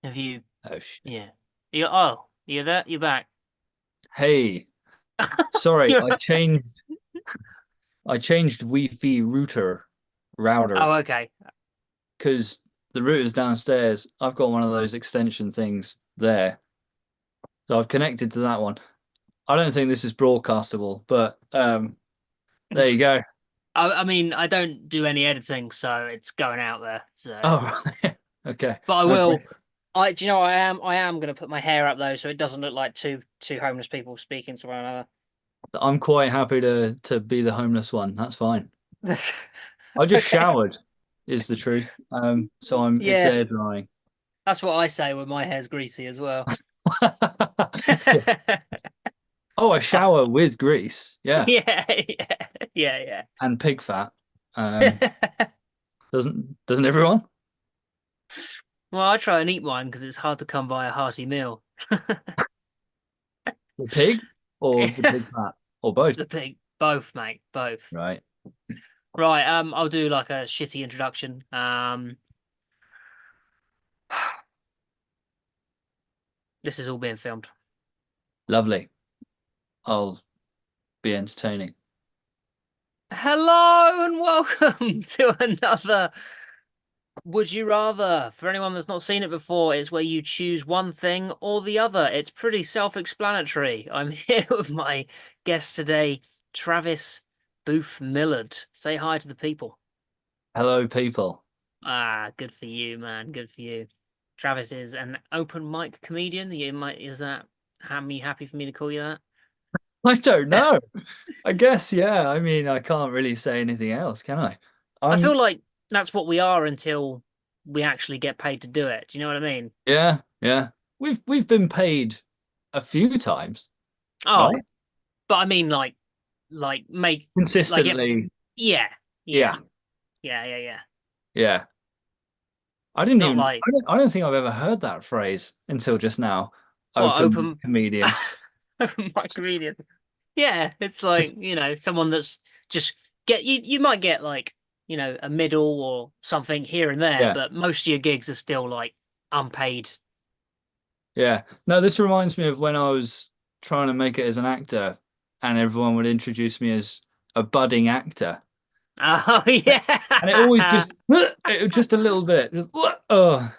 Have you? Oh shit. Yeah. You're there. You're back. Hey, sorry, You're... I changed Wi-Fi router Oh, okay. because the router's downstairs. I've got one of those extension things there. So I've connected to that one. I don't think this is broadcastable, but there you go. I mean, I don't do any editing, so it's going out there. So, Oh, okay. but I No will. pressure. Do you know what I am going to put my hair up though, so it doesn't look like two homeless people speaking to one another. I'm quite happy to be the homeless one. That's fine. I just Okay. showered, is the truth. So it's Yeah, air drying. that's what I say when my hair's greasy as well. Oh, a shower with grease. Yeah. Yeah, yeah, yeah, And pig fat. Um, yeah. doesn't everyone? Well, I try and eat mine because it's hard to come by a hearty meal. The pig or the pig fat or both? The pig, both, mate, both. Right. Right, I'll do like a shitty introduction. This is all being filmed. Lovely. I'll be entertaining. Hello and welcome to another Would You Rather. For anyone that's not seen it before, it's where you choose one thing or the other. It's pretty self-explanatory. I'm here with my guest today, Travis Booth Millard. Say hi to the people. Hello, people. Ah, good for you, man. Good for you. Travis is an open mic comedian. Is that happy for me to call you that? I don't know. I guess, yeah. I mean, I can't really say anything else, can I? I I'm, feel like that's what we are until we actually get paid to do it. Do you know what I mean? yeah, yeah. We've been paid a few times, Oh, right? but I mean like make like it Consistently. yeah, yeah, Yeah, yeah. yeah. I didn't Not even, like I don't think I've ever heard that phrase until just now. what Open open comedian. open mic comedian. Yeah, it's like, someone that's just you might get like, a middle or something here and there, Yeah. but most of your gigs are still like unpaid. Yeah. No, this reminds me of when I was trying to make it as an actor and everyone would introduce me as a budding actor. Oh And it always yeah. just a little bit. Just, oh,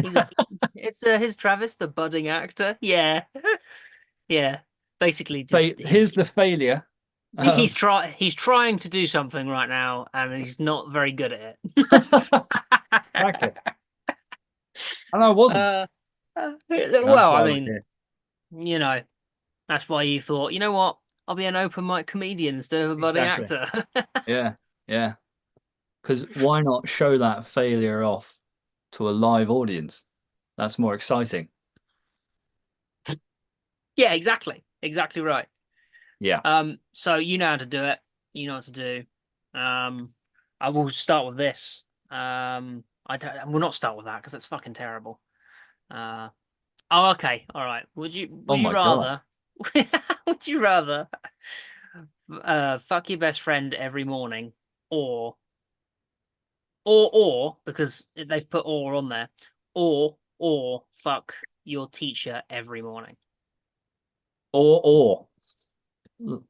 He's a it's his Travis, the budding actor. Yeah. Yeah. Basically just here's he's the failure. Um, he's trying to do something right now and he's not very good at it. exactly. And I wasn't. Uh, That's well, I why we're mean, here. you know, that's why you thought, you know what? I'll be an open mic comedian instead of a budding Exactly. actor. Yeah. Yeah. Because why not show that failure off to a live audience? That's more exciting. Yeah, exactly. Exactly right. Yeah. So you know how to do it. You know what to do. Um, I will start with this. I will not start with that because that's fucking terrible. Uh, oh, okay. All right. Oh Would you my God. rather, would you rather, fuck your best friend every morning or because they've put or on there, or fuck your teacher every morning. Or.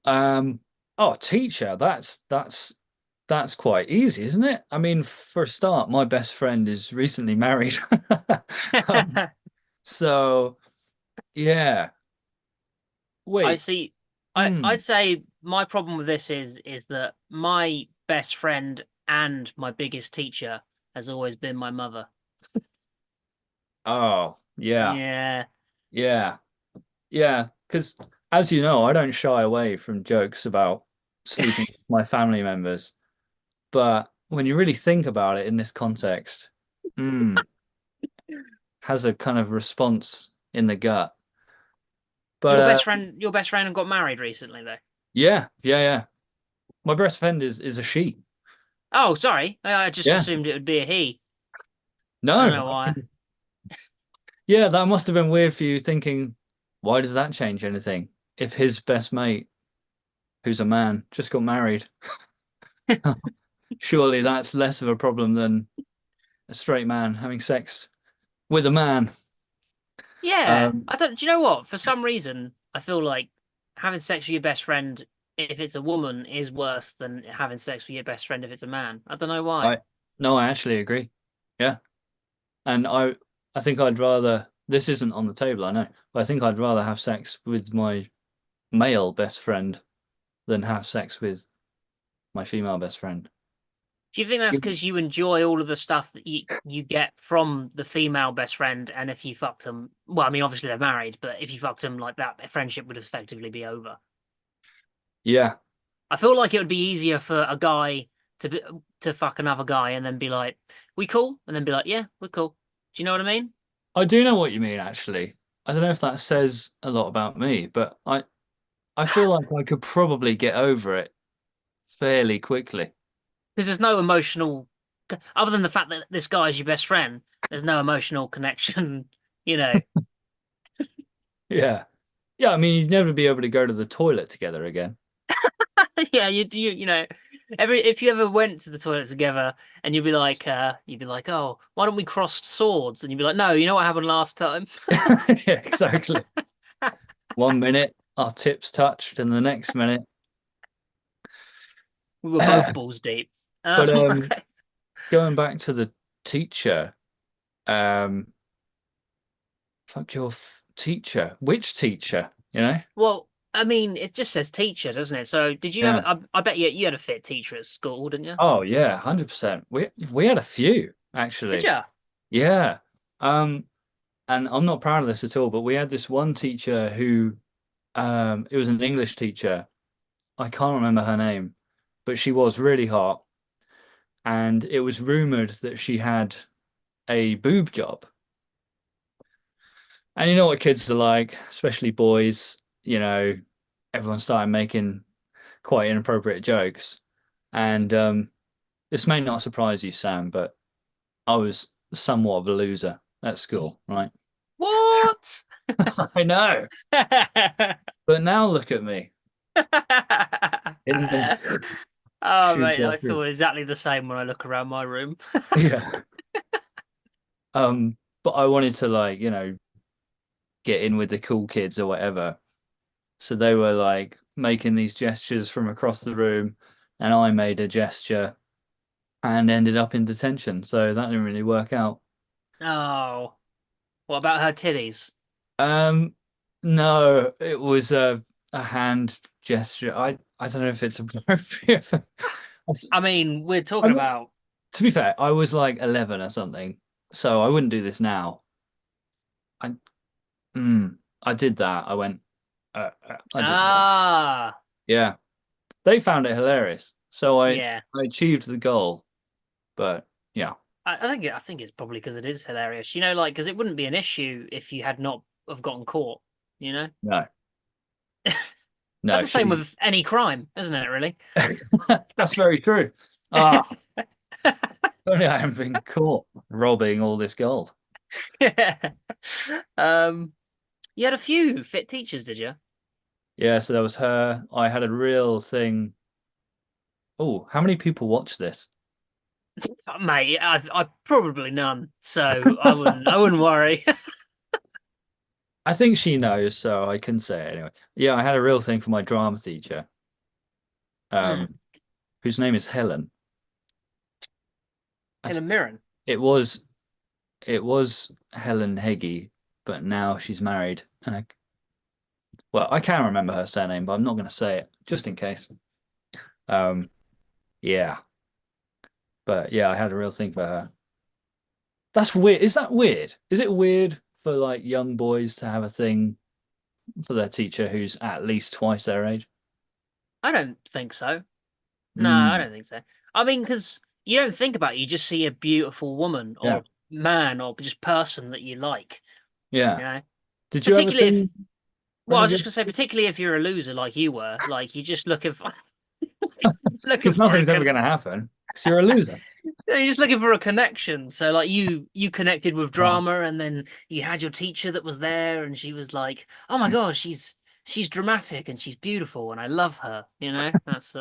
Um, oh, teacher, that's quite easy, isn't it? I mean, for a start, my best friend is recently married. Um, so yeah. I Wait. see. I'd Hmm. say my problem with this is that my best friend and my biggest teacher has always been my mother. Oh, yeah. Yeah. Yeah. Yeah. Because as you know, I don't shy away from jokes about sleeping with my family members. But when you really think about it in this context, hmm, has a kind of response in the gut. But Your best friend got married recently though. yeah, yeah, yeah. My best friend is a she. Oh, sorry. I just Yeah. assumed it would be a he. I No. don't know why. Yeah, that must have been weird for you thinking, why does that change anything? If his best mate, who's a man, just got married, surely that's less of a problem than a straight man having sex with a man. Yeah, Um, I don't. Do you know what? For some reason, I feel like having sex with your best friend, if it's a woman, is worse than having sex with your best friend if it's a man. I don't know why. I no, I actually agree. Yeah, and I think I'd rather. This isn't on the table, I know, but I think I'd rather have sex with my male best friend than have sex with my female best friend. Do you think that's because you enjoy all of the stuff that you get from the female best friend, and if you fucked them, well, I mean, obviously they're married, but if you fucked them like that, their friendship would effectively be over. Yeah, I feel like it would be easier for a guy to be, to fuck another guy and then be like, "We cool?" and then be like, "Yeah, we're cool." Do you know what I mean? I do know what you mean, actually. I don't know if that says a lot about me, but I feel like I could probably get over it fairly quickly. Because there's no emotional, other than the fact that this guy is your best friend. There's no emotional connection, you know. Yeah. Yeah, I mean, you'd never be able to go to the toilet together again. Yeah, you know, every if you ever went to the toilet together and you'd be like, oh, why don't we cross swords? And you'd be like, no, you know what happened last time? Yeah, exactly. 1 minute, our tips touched, and the next minute. We were both But balls deep. Okay. going back to the teacher, um, fuck your teacher. Which teacher? You know? Well, I mean, it just says teacher, doesn't it? So, did you have? Yeah. I bet you had a fit teacher at school, didn't you? Oh yeah, 100%. We had a few Did actually. you? Yeah. Um, and I'm not proud of this at all, but we had this one teacher who, it was an English teacher. I can't remember her name, but she was really hot, and it was rumored that she had a boob job. And you know what kids are like, especially boys, everyone started making quite inappropriate jokes. And this may not surprise you, Sam, but I was somewhat of a loser at school, right? What? I know. But now look at me in this Oh, shoe mate, I boxes. feel exactly the same when I look around my room. Yeah. But I wanted to like, get in with the cool kids or whatever. So they were like making these gestures from across the room, and I made a gesture and ended up in detention. So that didn't really work out. Oh, what about her titties? Um, no, it was a hand gesture. I don't know if it's appropriate. I mean, we're talking I'm, about. to be fair, I was like 11 or something, so I wouldn't do this now. I I did that. I went. I did. Ah, Yeah, they found it hilarious, so yeah. I achieved the goal. But yeah, I think it's probably because it is hilarious. You know, like because it wouldn't be an issue if you had not have gotten caught. You know, no, that's no, the same she. with any crime, isn't it? Really. That's very true. Ah, only I haven't been caught robbing all this gold. Yeah. Um, you had a few fit teachers, did you? Yeah, so there was her. I had a real thing. Oh, how many people watch this? Mate, I probably none, so I wouldn't worry. I think she knows, so I can say it anyway. Yeah, I had a real thing for my drama teacher, Mm. um, whose name is Helen. I- Helen Mirren. It was Helen Heggie, but now she's married, and I can't remember her surname, but I'm not going to say it just in case. Um, yeah, but yeah, I had a real thing for her. That's weird. Is that weird? Is it weird for like young boys to have a thing for their teacher who's at least twice their age? I don't think so. No, I Mm, don't think so. I mean, because you don't think about it, you just see a beautiful woman yeah, or man or just person that you like, yeah. you know? Did you have a Particularly thing if, for well, I was any just good? gonna say, particularly if you're a loser like you were, like you're just looking for looking Because for a nothing's ever con going to happen. Because you're a loser. you're just looking for a connection. So like you connected with Yeah. drama and then you had your teacher that was there and she was like, "Oh my God, she's dramatic and she's beautiful and I love her." You know? That's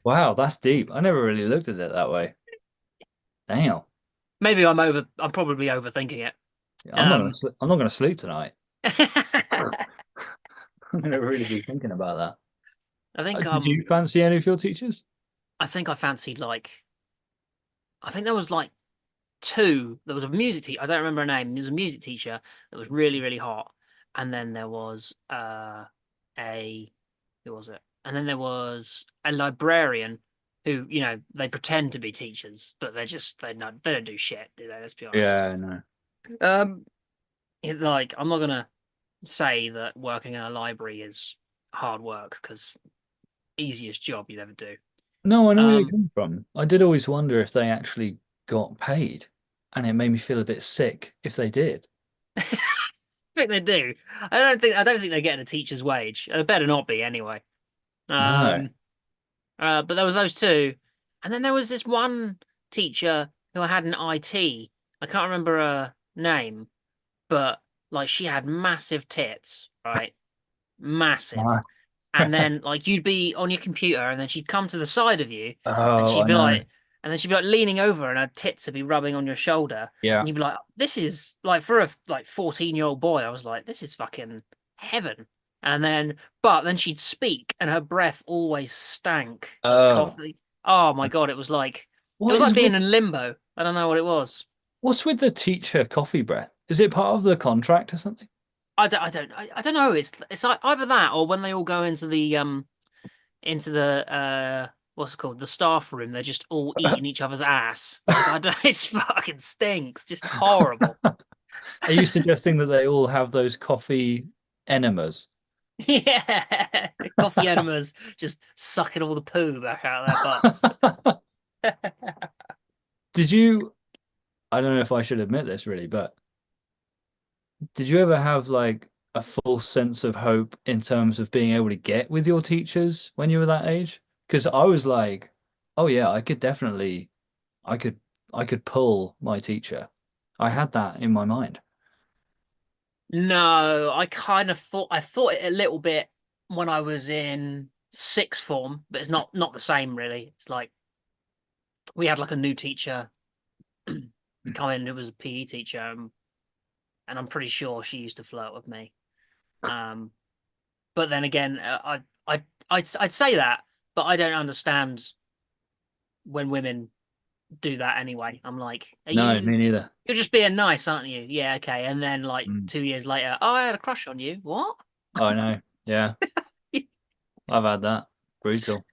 Wow, that's deep. I never really looked at it that way. Damn. maybe I'm probably overthinking it. Um, I'm not gonna sleep tonight. I I'm gonna really be thinking about that. think Did you fancy any of your teachers? I think I fancied like I think there was like two. There was a music teacher. I don't remember her name. There was a music teacher that was really, really hot. And then there was a who was it? And then there was a librarian who, they pretend to be teachers, but they don't do shit, do they? Let's be honest. Yeah, no. Um, like I'm not gonna say that working in a library is hard work because easiest job you'd ever do. No, I know where you're Um, coming from. I did always wonder if they actually got paid, and it made me feel a bit sick if they did. I think they do. I don't think they're getting a teacher's wage. It better not be anyway. No. Um, but there was those two, and then there was this one teacher who I had in IT. I can't remember her name, but like she had massive tits, right? Massive. Ah. And then like you'd be on your computer, and then she'd come to the side of you, and Oh, she'd I be know. like, and then she'd be like leaning over, and her tits would be rubbing on your shoulder, Yeah. and you'd be like, "This is like for a like 14-year-old boy." I was like, "This is fucking heaven." But then she'd speak, and her breath always stank of Oh, coffee. Oh my God, it what was like is being with in limbo. I don't know what it was. what's with the teacher coffee breath? Is it part of the contract or something? I don't know. It's like either that or when they all go into the what's it called, the staff room, they're just all eating each other's ass. Like I don't, it fucking stinks, just horrible. Are you suggesting that they all have those coffee enemas? Yeah, coffee enemas just sucking all the poo back out of their butts. Did you, I don't know if I should admit this really, but did you ever have like a false sense of hope in terms of being able to get with your teachers when you were that age? Because I was like, oh yeah, I could, I could pull my teacher. I had that in my mind. No, I thought it a little bit when I was in sixth form, but it's not the same really. It's like we had like a new teacher come in who was a PE teacher, and I'm pretty sure she used to flirt with me. Um, but then again, I'd say that, but I don't understand when women do that anyway. I'm like, No, me neither. you're just being nice, aren't you? Yeah, okay. And then like Mm. 2 years later, oh, I had a crush on you. What? Oh, I know. Yeah, I've had that. Brutal.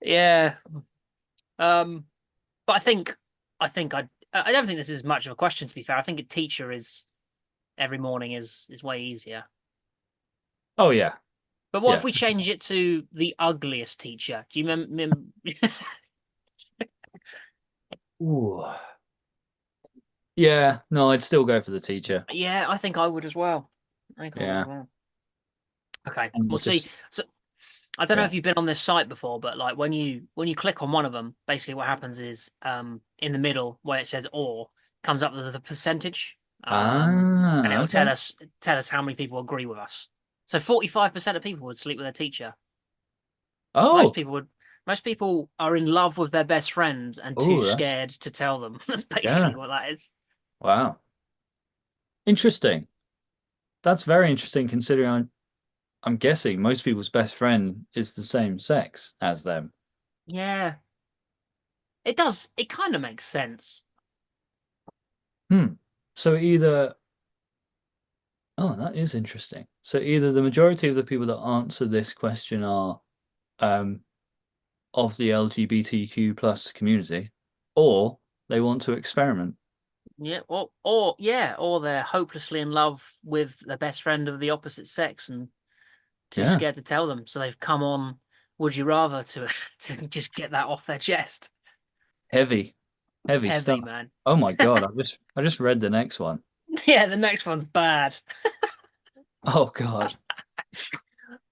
Yeah. Um, but I don't think this is much of a question to be fair. I think a teacher is every morning is way easier. Oh yeah, But what if yeah. we change it to the ugliest teacher? Do you remember? Ooh. Yeah, no, I'd still go for the teacher. Yeah, I think I would as well. I think I would as Yeah. well. Okay, And we'll see. because So I don't know yeah. if you've been on this site before, but like when you click on one of them, basically what happens is in the middle where it says "or" comes up with the percentage, and it Ah, will okay. tell us how many people agree with us. So 45% of people would sleep with their teacher. So Oh, most people are in love with their best friends and too oh, that's scared to tell them. That's yeah. basically what that is. Wow. Interesting. That's very interesting considering I'm guessing most people's best friend is the same sex as them. Yeah, it does. It kind of makes sense. Hmm. So either oh, that is interesting. So either the majority of the people that answer this question are um of the LGBTQ plus community, or they want to experiment. Yeah, or yeah, or they're hopelessly in love with their best friend of the opposite sex and too Yeah. scared to tell them. So they've come on Would You Rather to to just get that off their chest. Heavy, heavy Heavy, stuff. man. Oh my God, I just read the next one. Yeah, the next one's bad. Oh God.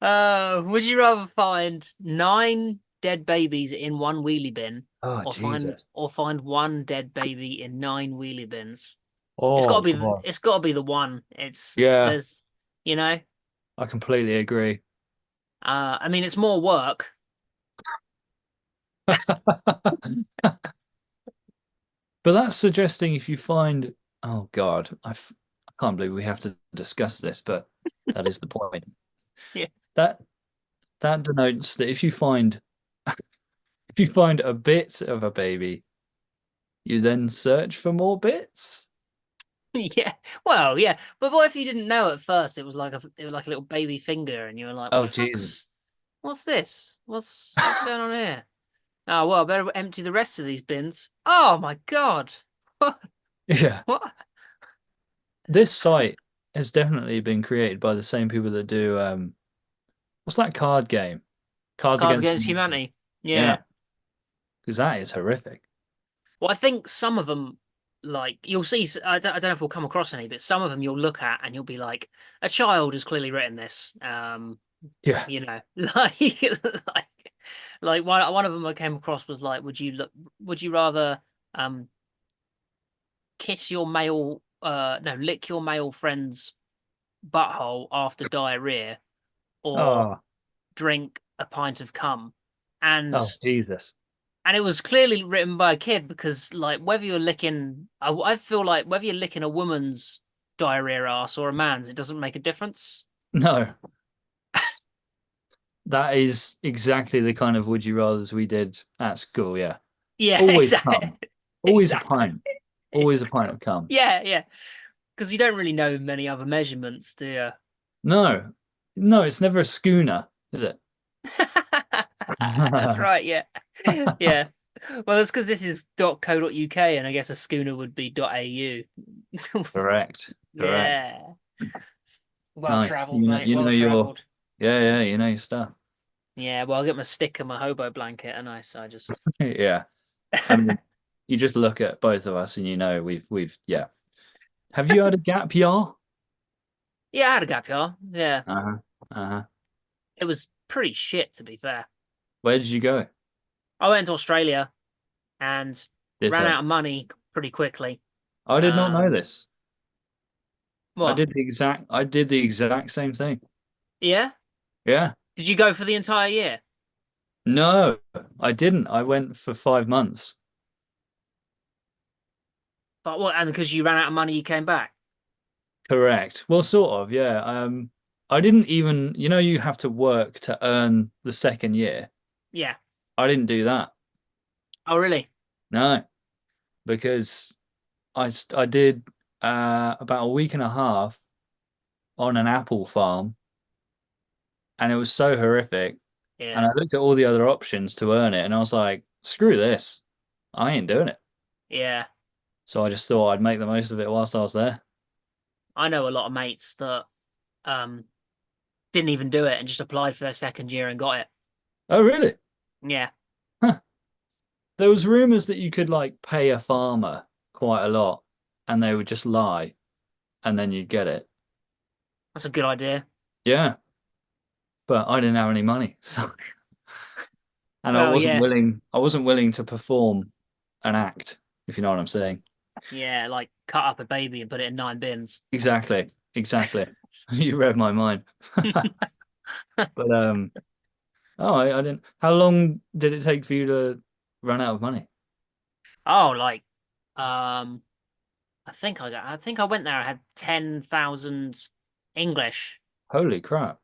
Would you rather find 9 dead babies in one wheelie bin, Oh Jesus. or find one dead baby in 9 wheelie bins? Oh God. It's got to be the one. It's Yeah, there's you know. I completely agree. I mean, it's more work. But that's suggesting if you find, oh God, can't believe we have to discuss this, but that is the point. Yeah. That that denotes that if you find a bit of a baby, you then search for more bits. Yeah. Well, yeah. But what if you didn't know at first? It was like a little baby finger, and you were like, "What Oh the Jesus. fuck's? What's this? What's going on here?" Oh well, I better empty the rest of these bins. Oh my God. What? Yeah. What? This site has definitely been created by the same people that do what's that card game? Cards Cards Against Against Humanity. Humanity. Yeah, Yeah. because that is horrific. Well, I think some of them, like you'll see. I don't know if we'll come across any, but some of them you'll look at and you'll be like, a child has clearly written this. Yeah. You know, like, like one of them I came across was like, would you rather um kiss your male, no, lick your male friend's butthole after diarrhea, or Oh, drink a pint of cum? And oh Jesus. and it was clearly written by a kid because, like, whether you're licking, I feel like whether you're licking a woman's diarrhea ass or a man's, it doesn't make a difference. No, that is exactly the kind of would you rathers we did at school. Yeah. Yeah, Always exactly, come. Always a exactly. pint. Always a pint of cum. Yeah, yeah. Because you don't really know many other measurements, do you? No. No, it's never a schooner, is it? That's right. Yeah, yeah. Well, that's because this is .co.uk, and I guess a schooner would be .au. Correct. Correct. Yeah. Well Nice. traveled, mate. You know Well your traveled. yeah, yeah, you know your stuff. Yeah. Well, I'll get my stick and my hobo blanket, and so I just. Yeah. I mean, you just look at both of us and you know we've yeah. Have you had a gap year? Yeah, I had a gap year. Yeah. Uh-huh. Uh-huh. It was pretty shit, to be fair. Where did you go? I went to Australia and ran Ditto. out of money pretty quickly. I did not know Um, this. what? I did the exact same thing. Yeah? Yeah. Did you go for the entire year? No, I didn't. I went for 5 months. But what? And because you ran out of money, you came back? Correct. Well, sort of, yeah. I didn't even, you have to work to earn the second year. Yeah. I didn't do that. Oh, really? No, because I did about a week and a half on an apple farm, and it was so horrific. And Yeah. I looked at all the other options to earn it, and I was like, screw this. I ain't doing it. Yeah. So I just thought I'd make the most of it whilst I was there. I know a lot of mates that um didn't even do it and just applied for their second year and got it. Oh, really? Yeah. Huh. There was rumors that you could like pay a farmer quite a lot and they would just lie and then you'd get it. That's a good idea. Yeah, but I didn't have any money. So and Well, yeah. I wasn't willing to perform an act, if you know what I'm saying. Yeah, like cut up a baby and put it in 9 bins. Exactly. Exactly. You read my mind. But oh, I didn't. How long did it take for you to run out of money? Oh, like um I think I went there, I had 10,000 English. Holy crap.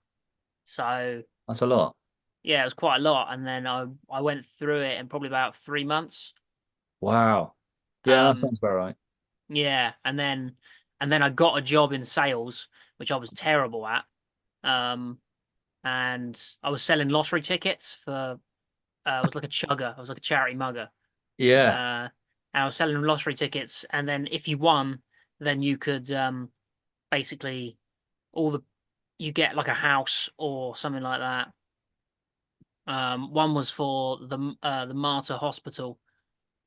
So That's a lot. yeah, it was quite a lot. And then I went through it in probably about 3 months. Wow. Yeah, that Um sounds about right. yeah, and then I got a job in sales, which I was terrible at. Um and I was selling lottery tickets for I was like a chugger, I was like a charity mugger. Yeah. Uh and I was selling lottery tickets, and then if you won, then you could basically all the you get like a house or something like that. One was for the Martyr Hospital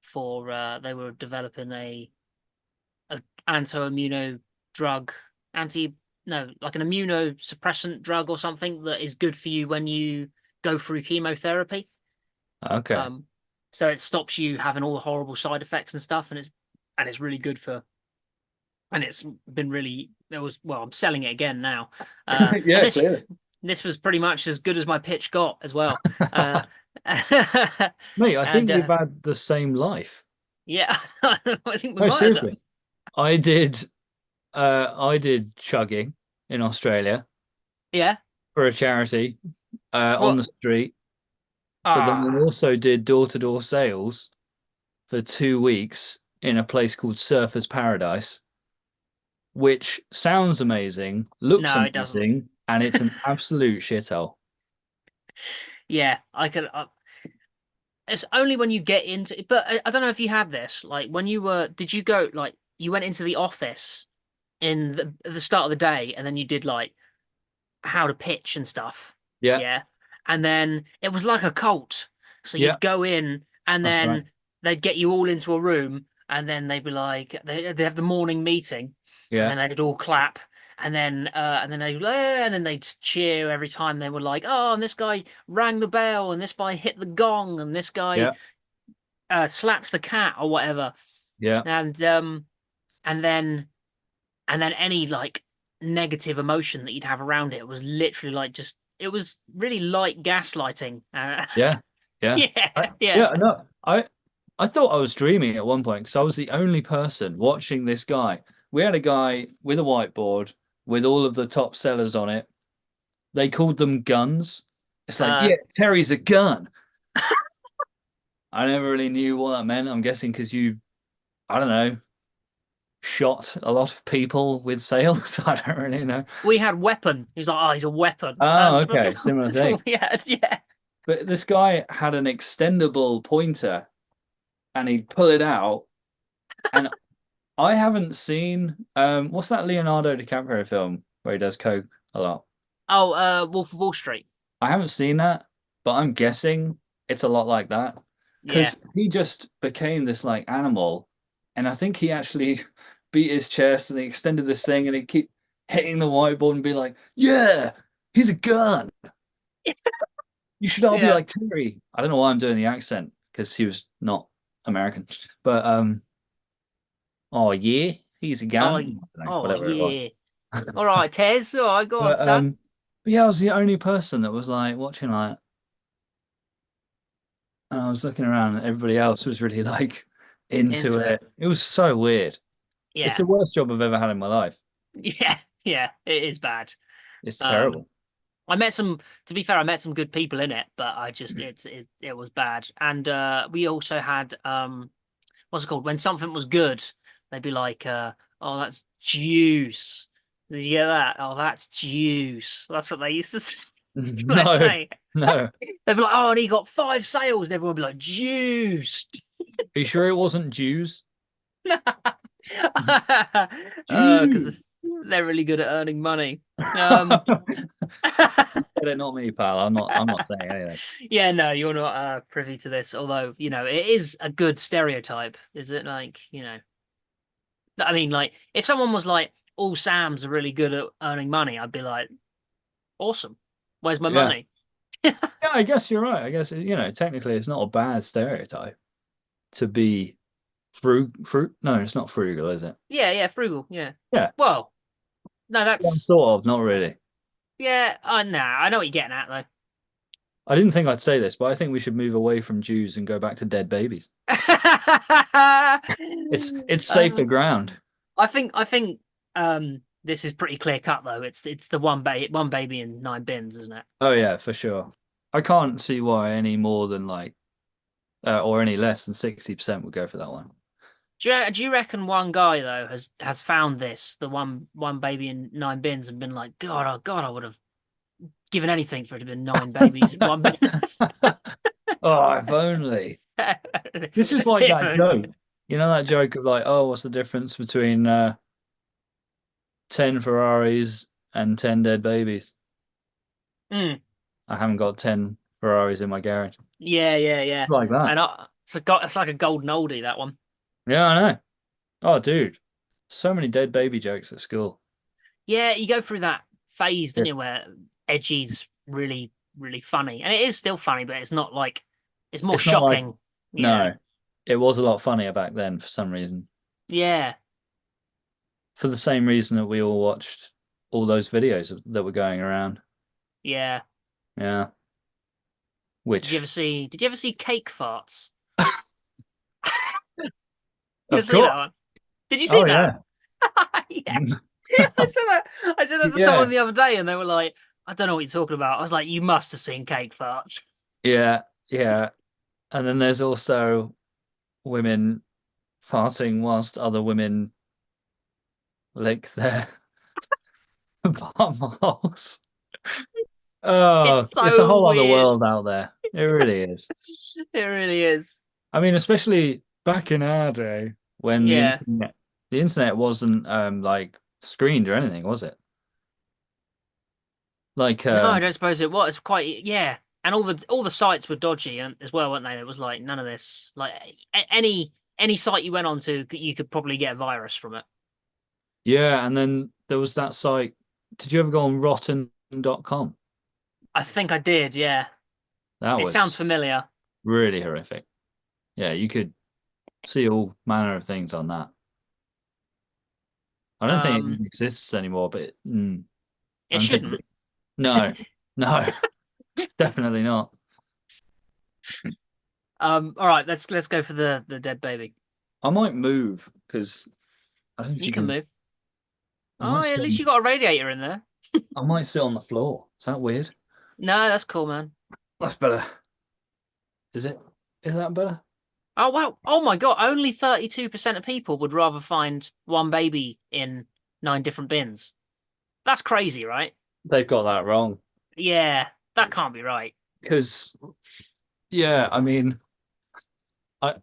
for they were developing a anti-immuno drug, anti no, like an immunosuppressant drug or something that is good for you when you go through chemotherapy. Okay. Um, so it stops you having all the horrible side effects and stuff, and it's really good for and it's been really it was well, I'm selling it again now. And Yeah, clearly. this was pretty much as good as my pitch got as well. Uh, Mate, I think and we've had the same life. yeah, I think we No, might have seriously. done. I did I did chugging in Australia Yeah. for a charity on the What? street, but then we Ah, also did door-to-door sales for 2 weeks in a place called Surfers Paradise, which sounds amazing, looks no, it doesn't. amazing, and it's an absolute shithole. Yeah, I could. It's only when you get into, but I don't know if you had this. Like when you were, did you go like you went into the office in the start of the day, and then you did like how to pitch and stuff. Yeah, Yeah. And then it was like a cult. So yeah, you'd go in and that's right. then they'd get you all into a room and then they'd be like they have the morning meeting and Yeah, then they'd all clap and then they and then they'd cheer every time they were like, oh, and this guy rang the bell and this guy hit the gong and this guy yeah, slapped the cat or whatever. yeah, And um and then any like negative emotion that you'd have around it was literally like just it was really light gaslighting. yeah, yeah. Yeah, yeah. Yeah, no, I thought I was dreaming at one point because I was the only person watching this guy. We had a guy with a whiteboard with all of the top sellers on it. They called them guns. It's like, Uh, yeah, Terry's a gun. I never really knew what that meant. I'm guessing because I don't know, shot a lot of people with sales. I don't really know. we had weapon. He's like, oh, he's a weapon. Oh, That's okay, similar that's all thing. we had. Yeah. But this guy had an extendable pointer and he'd pull it out. And I haven't seen what's that Leonardo DiCaprio film where he does coke a lot? Oh, Wolf of Wall Street. I haven't seen that, but I'm guessing it's a lot like that Yeah. because he just became this like animal, and I think he actually beat his chest and he extended this thing and he keep hitting the whiteboard and be like, "Yeah, he's a gun. You should all be Yeah. like Terry." I don't know why I'm doing the accent because he was not American, but oh yeah, he's a Oh, gun. I don't know, oh whatever it was. yeah. All right, Tez. All right, go on, But son. but yeah, I was the only person that was like watching like, and I was looking around and everybody else was really like into Into it. it. It was so weird. It's Yeah. the worst job I've ever had in my life. Yeah. Yeah. It is bad. It's Um, terrible. I met some, to be fair, I met some good people in it, but I just it was bad. And we also had what's it called? When something was good, they'd be like, oh, that's juice. Did you get that? Oh, that's juice. That's what they used to let's No, say. no. Are They'd be like, oh, and he got 5 sales, and everyone would be like, juice. you sure it wasn't Jews? Jews. Because they're really good at earning money. Um, Said it, not me, pal. I'm not saying anything. yeah, no, you're not privy to this, although, it is a good stereotype. Is it like, I mean, like, if someone was like, all Sams are really good at earning money, I'd be like, awesome. Where's my Yeah. money? Yeah, I guess you're right. I guess technically it's not a bad stereotype to be fruit. No, it's not frugal, is it? Yeah, yeah, frugal, yeah. Yeah. Well, no, Well, that's sort of, not really. yeah, nah, I know what you're getting at I didn't think I'd say this, but I think we should move away from Jews and go back to dead babies. though. It's safer Uh, ground. I think this is pretty clear cut though. It's the one baby in 9 bins, isn't it? Oh yeah, for sure. I can't see why any more than like or any less than 60% would go for that one. Do you reckon one guy though has found this, the one baby in 9 bins, and been like, God, oh God, I would have given anything for it to have been 9 babies in one bin. Oh, if only. This is like that joke. You know that joke of like, oh, what's the difference between 10 Ferraris and 10 dead babies? Mm, I haven't got 10 Ferraris in my garage. yeah, yeah, yeah. Like that. And it's like a golden oldie, that one. Yeah, I know. Oh, dude. So many dead baby jokes at school. Yeah, you go through that phase, Yeah. don't you, where edgy's really, really funny. And it is still funny, but it's not like it's more It's not like, shocking. Yeah. no, it was a lot funnier back then for some reason. Yeah. For the same reason that we all watched all those videos that were going around. Yeah. Yeah. Did you ever Which, see Cake Farts? You ever of see course. that one? Did you see Oh, that? yeah. Yeah. I said that to someone Yeah, the other day, and they were like, "I don't know what you're talking about." I was like, "You must have seen cake farts." yeah, yeah. And then there's also women farting whilst other women lick their bumholes. It's Oh, it's a so whole other weird. world out there. It really is. It really is. I mean, especially back in our day when Yeah. the internet wasn't like screened or anything, was it? Like No, I don't suppose it was. It's quite yeah. And all the sites were dodgy as well, weren't they? It was like none of this. Like any site you went onto, you could probably get a virus from it. yeah, and then there was that site. Did you ever go on rotten.com? I think I did. Yeah. That It sounds was familiar. really horrific. Yeah, you could see all manner of things on that. I don't think Um, it exists anymore, but I it don't think shouldn't. no, no, definitely not. All right. Let's go for the dead baby. I might move because I don't know if You you can can. move. I might Oh, yeah, at least you got a radiator in there. I might sit on the floor. Is that weird? No, that's cool, man. That's better. Is it? Is that better? Oh wow. Oh my God. Only 32% of people would rather find one baby in 9 different bins. That's crazy, right? They've got that wrong. Yeah, that can't be right. Because yeah, I mean,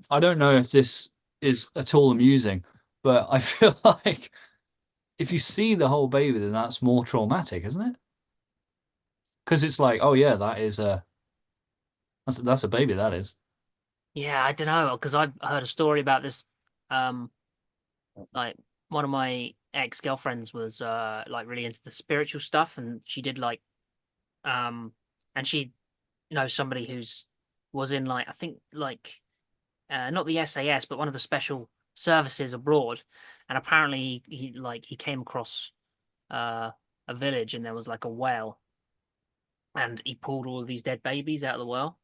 I don't know if this is at all amusing, but I feel like if you see the whole baby, then that's more traumatic, isn't it? Because it's like, oh yeah, that's a baby, that is. Yeah, I don't know, because I heard a story about this. Um, like one of my ex-girlfriends was like really into the spiritual stuff, and she did like and she knows somebody who's was in like I think like not the SAS, but one of the special services abroad, and apparently he came across uh a village and there was like a well, and he pulled all of these dead babies out of the well.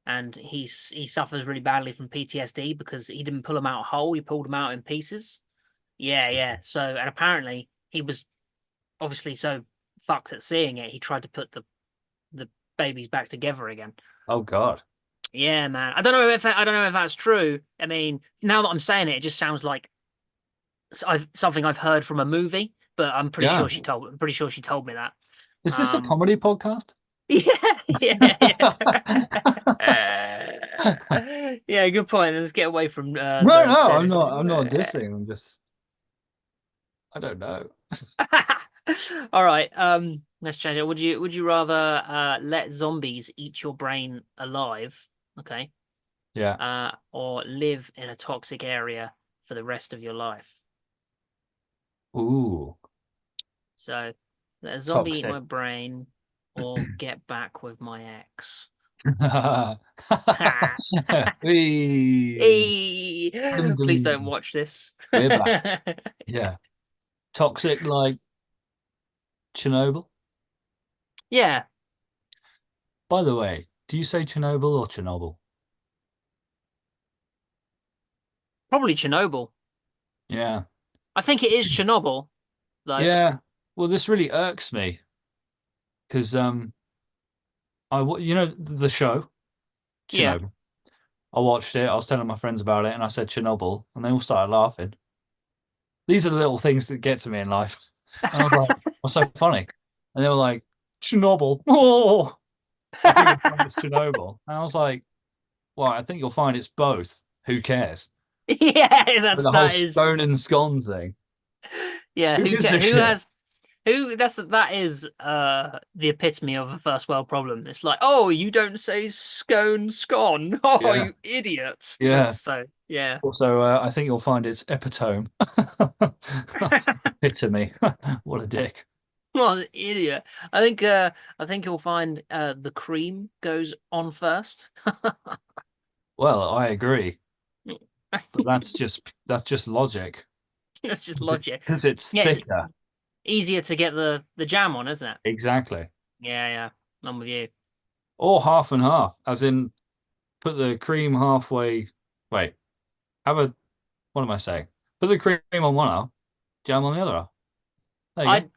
And he suffers really badly from PTSD because he didn't pull them out whole, he pulled them out in pieces. Yeah, yeah. So, and apparently he was obviously so fucked at seeing it, he tried to put the babies back together again. Oh God. Yeah, man. I don't know if that's true. I mean, now that I'm saying it, it just sounds like something I've heard from a movie, but Yeah. I'm pretty sure she told me that. Is this a Um, comedy podcast? yeah, yeah, yeah. Good point. Let's get away from No, the no, dead. I'm not dissing. I'm just, I don't know. All right. Let's change it. Would you rather let zombies eat your brain alive? Okay. Yeah. Or live in a toxic area for the rest of your life. Ooh, So let a zombie eat my toxic. brain or get back with my ex. Whee! Hey, Dum, please don't dum. watch this. We're back. Yeah. Toxic like Chernobyl. Yeah, By the way, do you say Chernobyl or Chernobyl? probably Chernobyl. Yeah. I think it is Chernobyl, though. Yeah. Well, this really irks me because you know the show Yeah. Chernobyl. I watched it. I was telling my friends about it, and I said Chernobyl, and they all started laughing. These are the little things that get to me in life. And I was like, what's so funny? And they were like, Chernobyl. Oh, I think you'll find it's Chernobyl. And I was like, well, I think you'll find it's both. Who cares? Yeah, But that's the whole that is scone and scone thing. yeah, Who gives a who shit? has who that is the epitome of a first world problem. It's like, "Oh, you don't say scone scone. Oh, Yeah, you idiot." yeah. That's so yeah. Also, I think you'll find its epitome. Epitome. What a dick. What an idiot. I think you'll find the cream goes on first. Well, I agree, but that's just logic That's just logic. because it's Yeah, it's thicker. easier to get the jam on, isn't it? Exactly. Yeah, yeah. I'm with you. Or half and half, as in put the cream halfway. Wait, have a, what am I saying? Put the cream on one half, jam on the other half. There you go.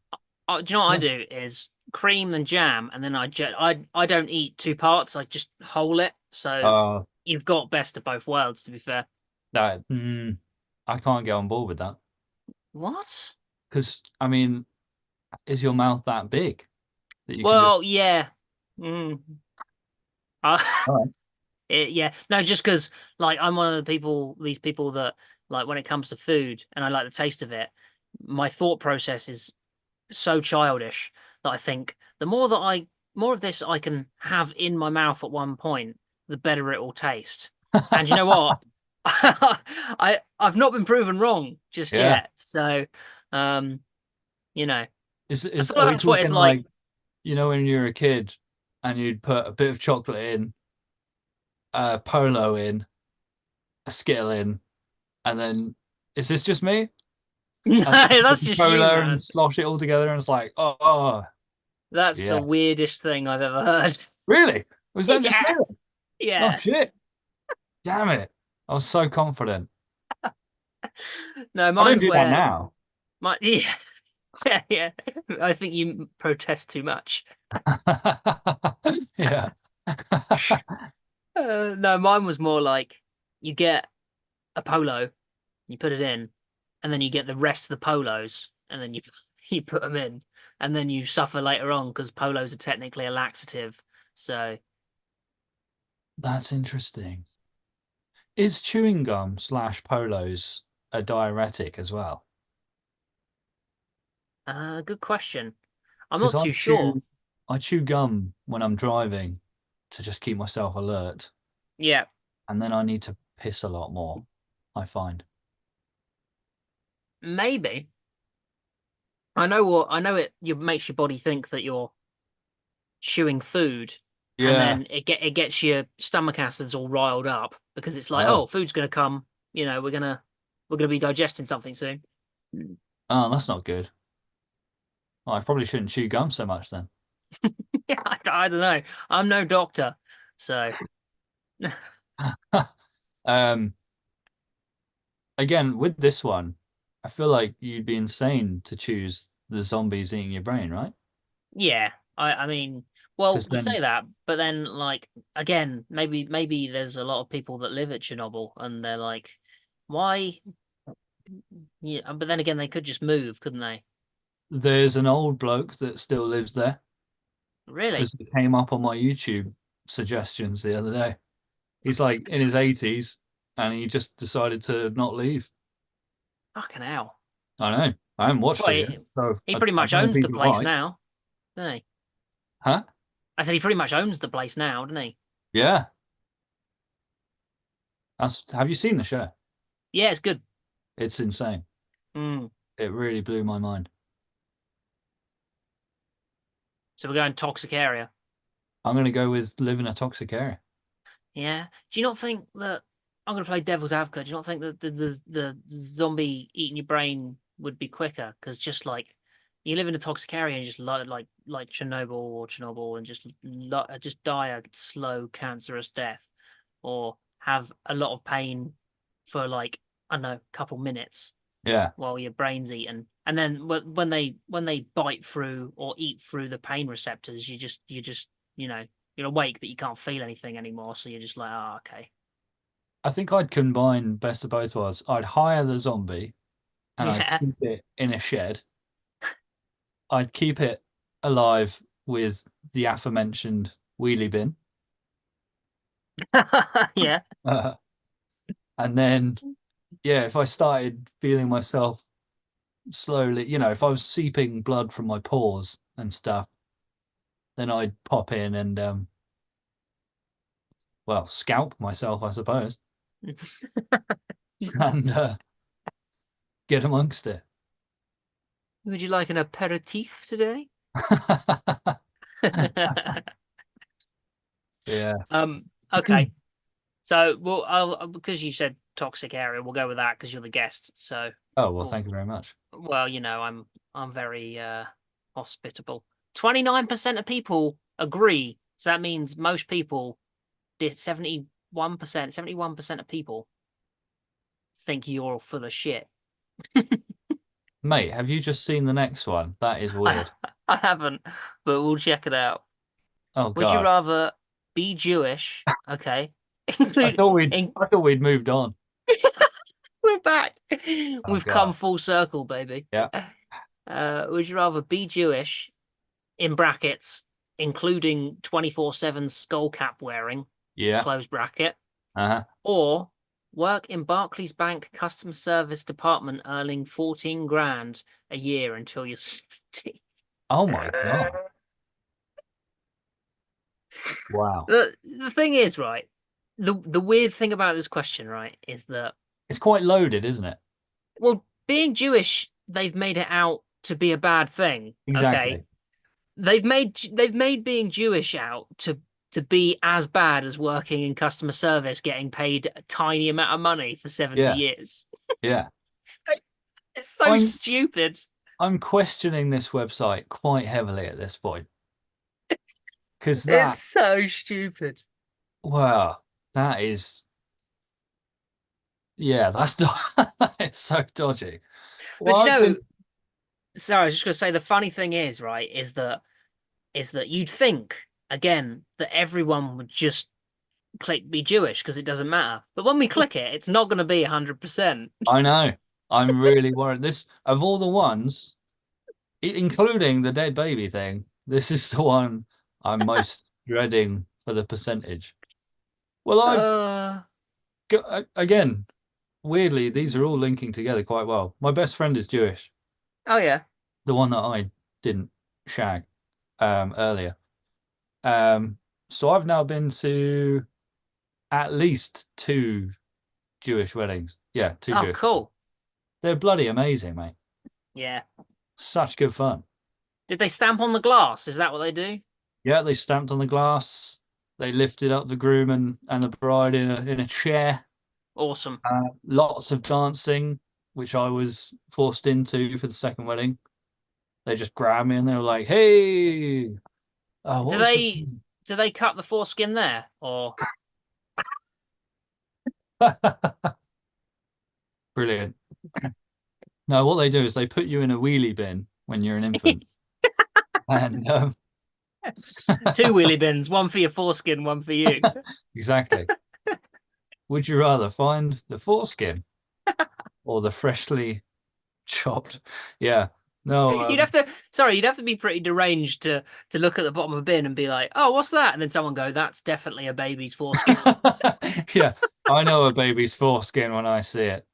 I, do you know what I Yeah. do is cream and jam, and then I don't eat two parts. I just whole it. So Uh, you've got best of both worlds, to be fair. that I can't get on board with that What? because I mean, is your mouth that big that you can just? Well, yeah. Mm. Uh, All right. yeah. No, just because like I'm one of the people, these people that like when it comes to food and I like the taste of it, my thought process is so childish that I think the more of this I can have in my mouth at one point, the better it will taste. And you know what? I've not been proven wrong just Yeah. yet. So, um, you know, I feel Are like we that's what it's talking like. like, when you were a kid and you'd put a bit of chocolate in, a Polo in, a Skittle in, and then is this just me? No, And then put that's the just you, Polo and man. slosh it all together, and it's like, oh, That's the yes. weirdest thing I've ever heard. Really? Was that just me? Yeah, Oh yeah. shit. Damn it. I was so confident. No, I don't mine's do that where now. my yeah, yeah, yeah. I think you protest too much. Yeah. No, mine was more like you get a polo, you put it in, and then you get the rest of the polos, and then you you put them in, and then you suffer later on because polos are technically a laxative. So, That's interesting. Is chewing gum slash polos a diuretic as well? good question. I'm Because not too sure. I chew gum when I'm driving to just keep myself alert, Yeah, and then I need to piss a lot more, I find. maybe. I know it. You makes your body think that you're chewing food, and Yeah. then it gets your stomach acids all riled up because it's like, Oh. oh, food's gonna come. You know, we're gonna be digesting something soon. Oh, that's not good. Oh, I probably shouldn't chew gum so much then. Yeah, I don't know. I'm no doctor, so Um, Again, with this one, I feel like you'd be insane to choose the zombies eating your brain, right? yeah. I mean, well, Because you then say that, but then like again, maybe there's a lot of people that live at Chernobyl, and they're like, why? Yeah, but then again, they could just move, couldn't they? there's an old bloke that still lives there Really? because it came up on my YouTube suggestions the other day. He's like in his 80s and he just decided to not leave. Fucking hell. I know. I haven't watched Well, it yet, so he I pretty don't much know if owns the he's place right. now, doesn't he? Huh? I said he pretty much owns the place now, doesn't he? Yeah. Have you seen the show? Yeah, it's good. It's insane. Mm. It really blew my mind. So we're going toxic area. I'm gonna go with live in a toxic area. Yeah. Do you not think that I'm going to play devil's advocate? Do you not think that the zombie eating your brain would be quicker? Because just like you live in a toxic area and just like Chernobyl and just die a slow cancerous death, or have a lot of pain for like I don't know, a couple minutes Yeah. while your brain's eaten, and then when they bite through or eat through the pain receptors, you just you know you're awake but you can't feel anything anymore, so you're just like, oh, okay. I think I'd combine best of both worlds. I'd hire the zombie and I'd Yeah. keep it in a shed. I'd keep it alive with the aforementioned wheelie bin. Yeah. Uh, and then, yeah, if I started feeling myself slowly, if I was seeping blood from my pores and stuff, then I'd pop in and, well, scalp myself, I suppose, and get amongst it. Would you like an aperitif today? Yeah. Okay. So, well, because you said toxic area, we'll go with that because you're the guest. So, Oh, well, well, thank you very much. well, I'm very hospitable. 29% of people agree. So that means most people did 71% of people think you're full of shit. Mate, have you just seen the next one? That is I weird. I haven't, but we'll check it out. Oh Would you God. rather be Jewish? Okay. I Include thought we'd in I thought we'd moved on. we're back. Oh We've come God. full circle, baby. Yeah. Would you rather be Jewish in brackets, including 24/7 skull cap wearing, Yeah. close bracket, Uh-huh. or work in Barclays Bank customer service department earning 14 grand a year until you're 70? Oh my God. Wow. The thing is, right? The weird thing about this question, right, is that It's quite loaded, isn't it? well, being Jewish, they've made it out to be a bad thing. Okay. Exactly. They've made being Jewish out to be as bad as working in customer service, getting paid a tiny amount of money for 70 Yeah. years. Yeah. So, it's so I'm stupid. I'm questioning this website quite heavily at this point. Because It's that, so stupid. wow, that is, yeah, that's that is so dodgy. Well, But you I've know, been, sorry, I was just gonna say the funny thing is, right, is that you'd think again that everyone would just click be Jewish because it doesn't matter. But when we click it, it's not gonna be 100%. I know, I'm really worried. This, of all the ones, including the dead baby thing, this is the one I'm most dreading for the percentage. Well, I've Uh, got, again, weirdly, these are all linking together quite well. My best friend is Jewish, oh yeah. the one that I didn't shag earlier. Um, so I've now been to at least two Jewish weddings. Yeah, two Oh, Jewish. cool. They're bloody amazing, mate. Yeah. Such good fun. Did they stamp on the glass? Is that what they do? Yeah, they stamped on the glass. They lifted up the groom and the bride in a chair. Awesome. Lots of dancing, which I was forced into for the second wedding. They just grabbed me and they were like, "Hey, Do what was the they do they cut the foreskin there or brilliant?" No, what they do is they put you in a wheelie bin when you're an infant, and two wheelie bins, one for your foreskin, one for you? exactly. Would you rather find the foreskin or the freshly chopped? Yeah. No, You'd have to be pretty deranged to look at the bottom of a bin and be like, "Oh, what's that?" And then someone go, "That's definitely a baby's foreskin." yeah, I know a baby's foreskin when I see it.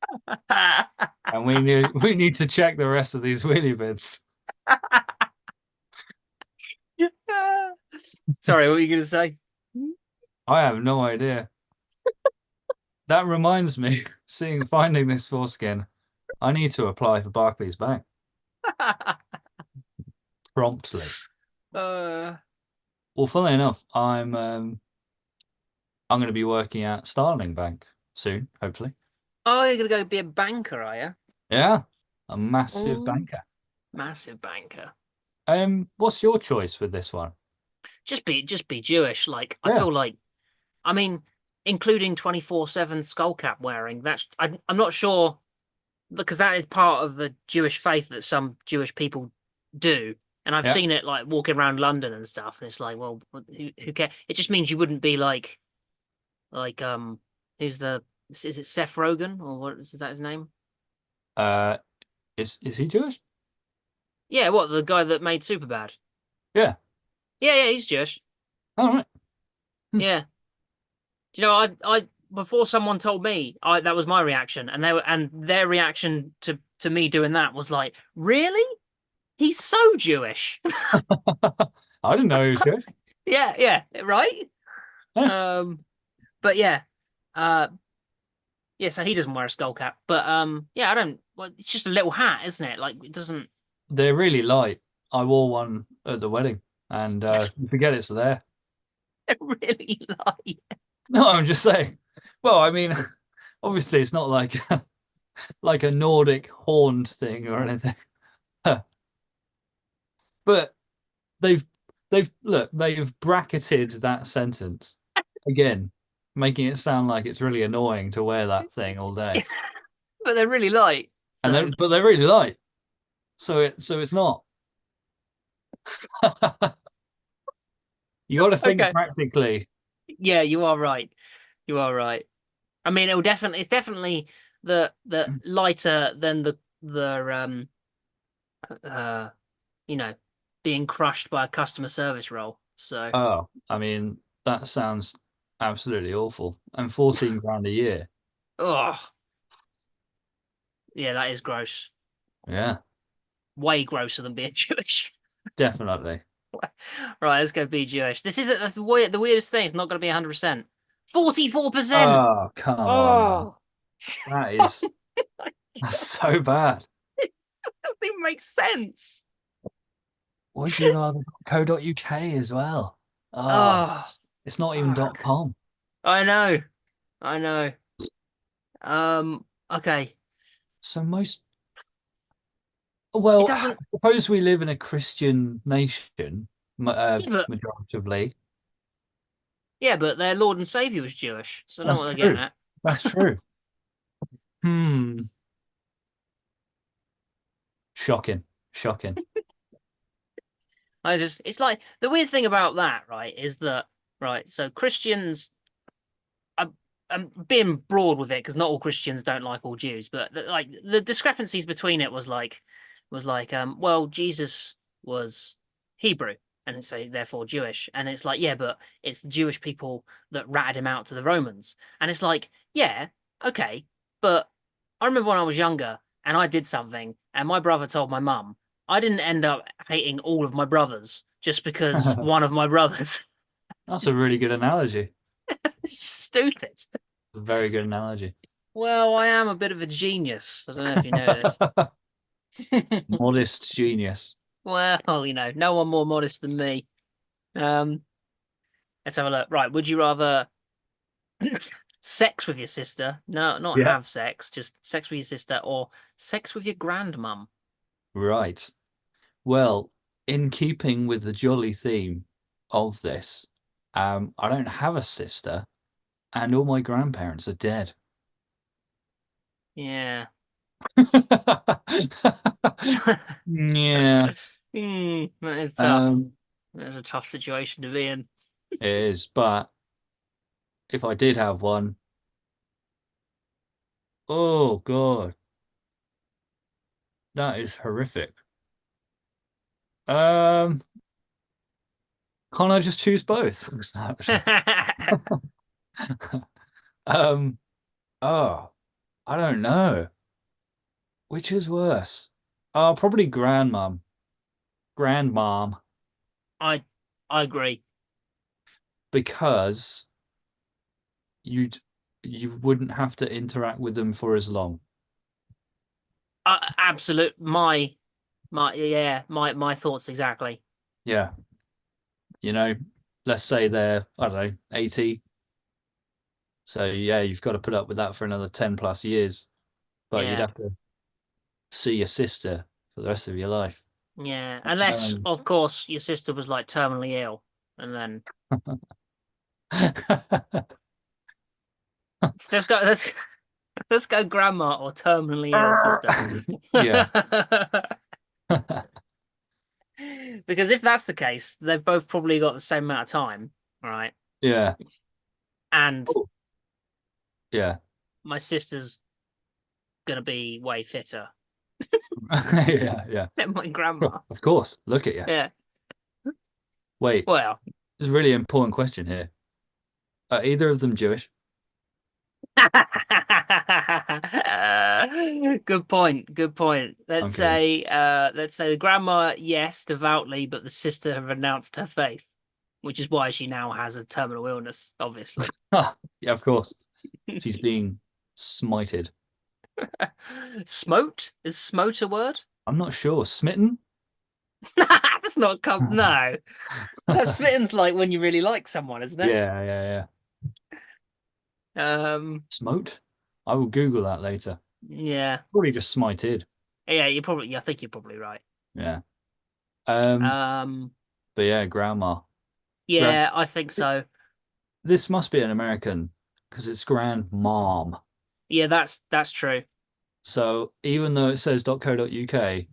And we need to check the rest of these wheelie bits. Sorry, what were you gonna say? I have no idea. That reminds me, finding this foreskin, I need to apply for Barclays Bank promptly. uh, Well, funnily enough, I'm going to be working at Starling Bank soon, hopefully. oh, you're gonna go be a banker, are you? Yeah, a massive Oh, banker. massive banker. What's your choice with this one? Just be Jewish. Like I Yeah, feel like, I mean, including 24/7 skull cap wearing. I'm not sure because that is part of the Jewish faith that some Jewish people do, and I've yeah. seen it like walking around London and stuff, and it's like, well, who cares? It just means you wouldn't be like who's the is it Seth Rogen or what is that his name? Uh, is he Jewish? Yeah, what the guy that made Superbad? Yeah. Yeah, yeah, he's Jewish. All right. Hmm. Yeah. Do you know, I before someone told me, that was my reaction, and their reaction to me doing that was like, really? He's so Jewish. I didn't know he was Jewish. Yeah, yeah, right. Yeah. Um, but yeah, uh, yeah. So he doesn't wear a skull cap, but yeah, I don't. Well, it's just a little hat, isn't it? Like it doesn't. They're really light. I wore one at the wedding, and you forget it's there. Really light. No, I'm just saying. Well, I mean, obviously it's not like like a Nordic horned thing or anything. But they've they've bracketed that sentence again, making it sound like it's really annoying to wear that thing all day. But they're really light. And So they're really light. So it's not. You got to think Okay. practically. Yeah, you are right. You are right. I mean, it's definitely the lighter than the uh you know, being crushed by a customer service role. So, Oh, I mean, that sounds absolutely awful. And 14 grand a year. oh, yeah, that is gross. Yeah, Way grosser than being Jewish. definitely. Right, let's go be Jewish. That's the weirdest thing. It's not going to be 100%. 44%. Oh, come on, man. Oh, That is that's so bad. it doesn't even make sense. Would you rather .co.uk as well? Oh, Oh, it's not even fuck. .com. I know. I know. Okay. So It well, doesn't. suppose we live in a Christian nation, Yeah, but majoritively. their Lord and Savior was Jewish, so I know That's what they're getting true. at. That's true. Hmm. Shocking. Shocking. It's like the weird thing about that, right, is that, right, so Christians, I'm, I'm being broad with it because not all Christians don't like all Jews, but like the discrepancies between it well, Jesus was Hebrew and so therefore Jewish, and it's like, yeah, but it's the Jewish people that ratted him out to the Romans, and it's like, yeah, okay, but I remember when I was younger and I did something, and my brother told my mum. I didn't end up hating all of my brothers just because one of my brothers. That's a Just, really good analogy. it's just stupid. A very good analogy. Well, I am a bit of a genius. I don't know if you know this. Modest genius. Well, no one more modest than me. Um, let's have a look. Right, would you rather sex with your sister? No, not Yeah. have sex, just sex with your sister, or sex with your grandmum? Right. Well, in keeping with the jolly theme of this, I don't have a sister, and all my grandparents are dead. Yeah. Yeah. That is tough. Um, That's a tough situation to be in. it is, but if I did have one, oh God, that is horrific. Um, can't I just choose both? Actually. Um, oh, I don't know. Which is worse? Oh, probably grandmom. Grandmom, I I agree. because you'd you wouldn't have to interact with them for as long. Absolute my thoughts exactly. Yeah. You know, let's say they're, I don't know, 80. So yeah, you've got to put up with that for another 10 plus years. But you'd Yeah. have to see your sister for the rest of your life. Yeah. Unless, Um, of course, your sister was like terminally ill, and then let's go. Let's go, grandma or terminally ill sister. yeah. Because if that's the case, they've both probably got the same amount of time, right? Yeah. And Oh, yeah. my sister's gonna be way fitter Yeah, yeah. than my grandma. Of course. Look at you. Yeah. Wait, Well, there's a really important question here. Are either of them Jewish? good point. Good point. Let's I'm kidding. say the grandma, yes, devoutly, but the sister have renounced her faith, which is why she now has a terminal illness, obviously. Ah, yeah, of course. She's being smited. Smote? Is smote a word? I'm not sure. Smitten? That's not no. That's smitten's like when you really like someone, isn't it? Yeah, yeah, yeah. Smote? I will Google that later. Yeah. Probably just smited. I think you're probably right. Yeah. Um, Um, but yeah, grandma. Grand yeah, I think so. This must be an American because it's grandmom. Yeah, that's true. So even though it says .co.uk,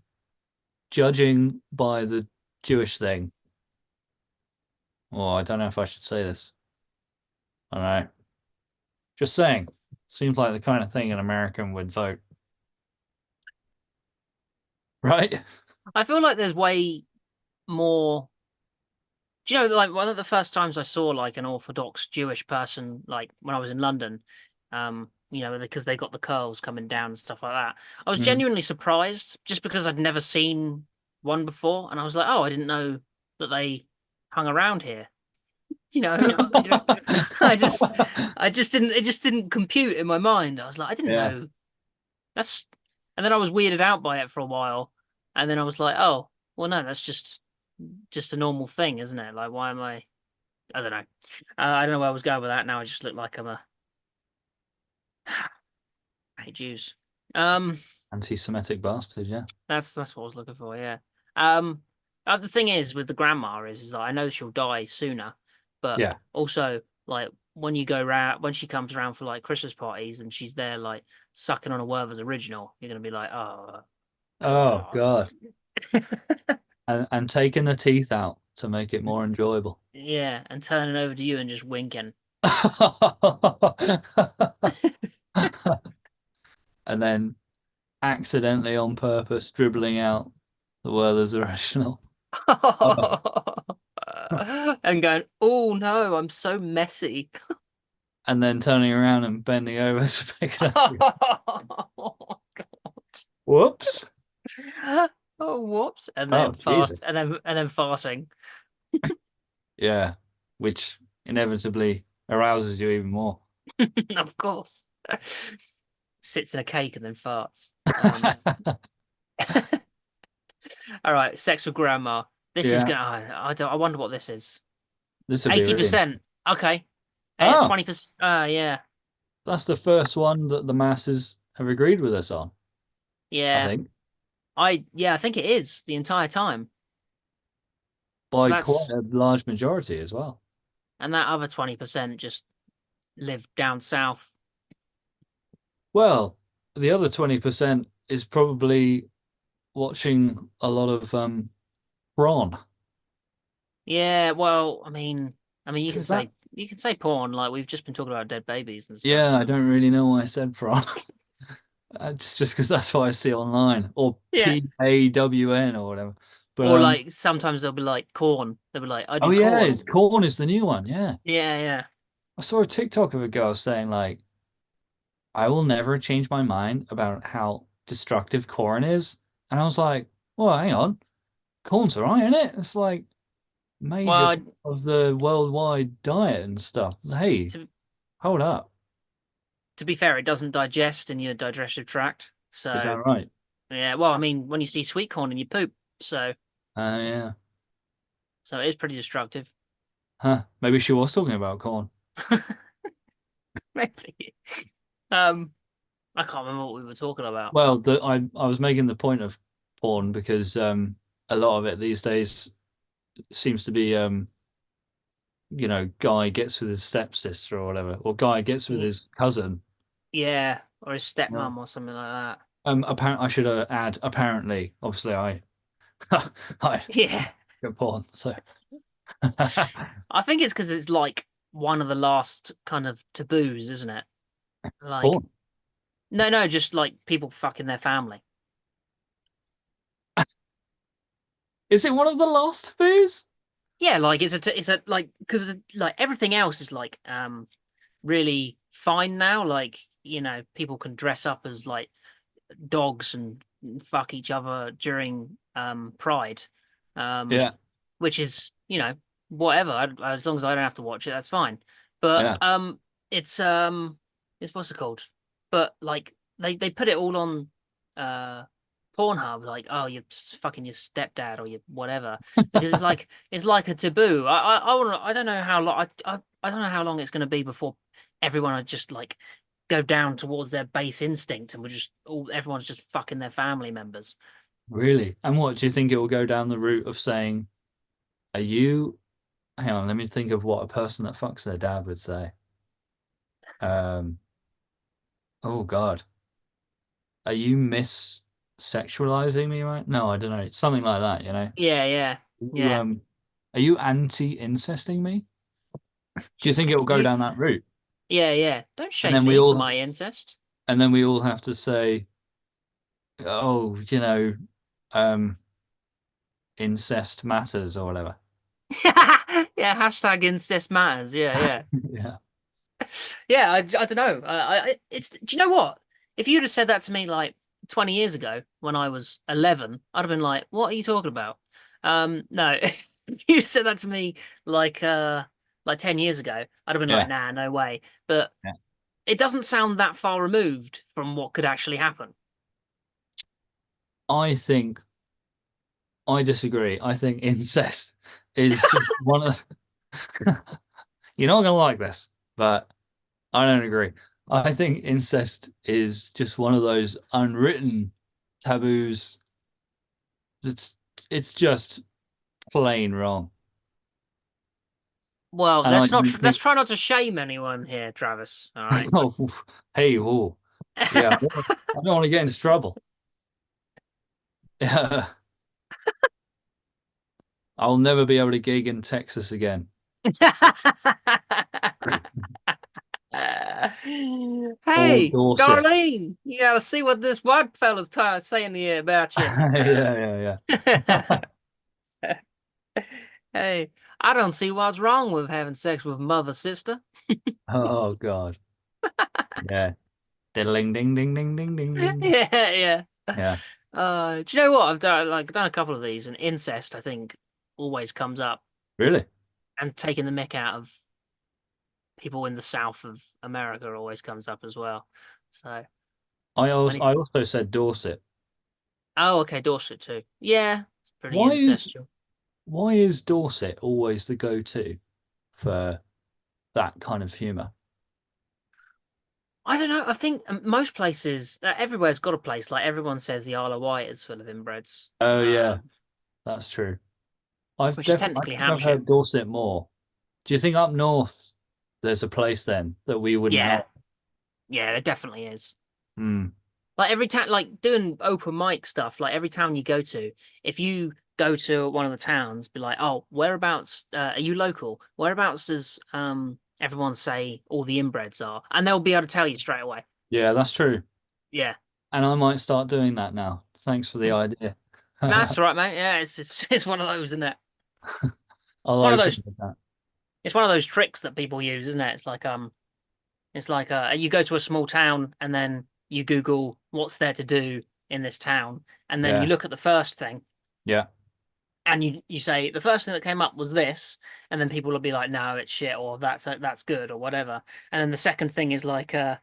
judging by the Jewish thing, well, I don't know if I should say this. I don't know. Just saying. Seems like the kind of thing an American would vote, right? I feel like there's way more. Do you know, like one of the first times I saw like an Orthodox Jewish person, like when I was in London, because they got the curls coming down and stuff like that. I was Mm. genuinely surprised just because I'd never seen one before, and I was like, oh, I didn't know that they hung around here. You know, I just, I just didn't, it just didn't compute in my mind. I was like, I didn't Yeah. know that's, and then I was weirded out by it for a while, and then I was like, oh, well, no, that's just a normal thing, isn't it? Like, why am I? I don't know. I don't know where I was going with that. Now I just look like I hate Jews. Um, Anti-Semitic bastard, yeah. that's what I was looking for. Yeah. Um, the thing is with the grandma is that I know she'll die sooner, but Yeah. also like when you go round when she comes around for like Christmas parties and she's there like sucking on a Werther's original, you're gonna be like, oh Oh god. God. And taking the teeth out to make it more enjoyable. Yeah, and turning over to you and just winking. And then accidentally on purpose dribbling out the Werther's original. Oh. And going, oh no, I'm so messy. And then turning around and bending over to pick it up. Oh, Whoops. oh, whoops. And Oh, then fart Jesus. and then farting. Yeah. Which inevitably arouses you even more. Of course. Sits in a cake and then farts. All right, sex with grandma. This is Yeah. gonna I wonder what this is. This would be really. 80%. Okay. Oh, 20%. Yeah. that's the first one that the masses have agreed with us on, I Yeah. think, I think it is the entire time. So by quite that's a large majority as well. and that other 20% just live down south. Well, the other 20% is probably watching a lot of prawn. Yeah, well, I mean Because that, you can say porn, like we've just been talking about dead babies and stuff. yeah, I don't really know why I said prawn. Just because that's what I see online, or Yeah. PAWN or whatever. But Or like sometimes they'll be like corn. They'll be like, I oh do yeah, corn. it's corn is the new one. Yeah, Yeah, yeah. I saw a TikTok of a girl saying like, I will never change my mind about how destructive corn is, and I was like, well, hang on, corn's alright, isn't it? It's like major Well, part of the worldwide diet and stuff. Hey, to hold up, to be fair, it doesn't digest in your digestive tract. is that So right? yeah, well, I mean, when you see sweet corn in your poop, Yeah, so it is pretty destructive. huh? Maybe she was talking about corn. Maybe. I can't remember what we were talking about. Well, I was making the point of porn because a lot of it these days seems to be guy gets with his stepsister or whatever, or guy gets with Yeah, his cousin. yeah, or his Yeah. stepmom or something like that. Apparently, I should add. Apparently, obviously, I I Yeah, get porn. So I think it's because it's like one of the last kind of taboos, isn't it? Like, porn. no, no, just like people fucking their family. Is it one of the last taboos? Yeah, like it's a like because like everything else is like really fine now. Like people can dress up as like dogs and fuck each other during Pride, um, Yeah, which is whatever. As long as I don't have to watch it, that's fine. But yeah. it's it's what's it called? But like they put it all on uh Pornhub, like oh you're fucking your stepdad or your whatever, because it's like a taboo. I don't know how long I don't know how long it's going to be before everyone would just like go down towards their base instinct and we're just all everyone's just fucking their family members. Really? And what do you think it will go down the route of saying? Are you? Hang on, let me think of what a person that fucks their dad would say. Um. Oh God. Are you Miss? sexualizing me, right? No, I don't know. Something like that, you know. Yeah, yeah, You, yeah. are you anti-incesting me? Do you think it will go You, down that route? yeah, yeah. Don't And shame then we me for all my incest. and then we all have to say, oh, um, incest matters or whatever. Yeah, hashtag incest matters. Yeah, yeah. Yeah. Yeah, I don't know. It's, do you know what? If you'd have said that to me like 20 years ago when I was 11, I'd have been like, what are you talking about? No, if you'd said that to me like 10 years ago, I'd have been like, Yeah. nah, no way. But Yeah. it doesn't sound that far removed from what could actually happen. I think I disagree. I think incest is just one of you're not gonna like this, but I don't agree. I think incest is just one of those unwritten taboos that's it's just plain wrong. Well, And I don't let's think try not to shame anyone here, Travis. All right. oh hey oh yeah, I don't want to get into trouble. Yeah. I'll never be able to gig in Texas again. Or Hey, Dorset. Darlene, you gotta see what this white fella's saying here about you. Yeah, Hey, I don't see what's wrong with having sex with mother sister. Oh God. Yeah. Diddling ding ding ding ding ding ding. Yeah, yeah. Yeah. Do you know what? I've done a couple of these, and incest, I think, always comes up, Really? and taking the mick out of people in the south of America always comes up as well. So when he's I also said Dorset. oh, okay, Dorset too. Yeah, it's pretty Why is incestual. why is Dorset always the go-to for that kind of humor? I don't know. I think most places, everywhere's got a place. Like everyone says, the Isle of Wight is full of inbreds, Oh yeah, that's true. which is I technically think I've Hampshire. heard Dorset more. Do you think up north there's a place then that we wouldn't Yeah, know? yeah, there definitely is. Hmm. Like every town, like doing open mic stuff. Like every town you go to, if you go to one of the towns, be like, "Oh, whereabouts? Are you local? Whereabouts does everyone say all the inbreds are?" And they'll be able to tell you straight away. Yeah, that's true. Yeah, And I might start doing that now. Thanks for the idea. that's all right, mate. Yeah, it's one of those, isn't it? I'll One of open those. with that. It's one of those tricks that people use, isn't it? It's like you go to a small town and then you Google what's there to do in this town, and then you Yeah, look at the first thing yeah. and you say the first thing that came up was this, and then people will be like, no, it's shit, or that's good, or whatever. And then the second thing is like and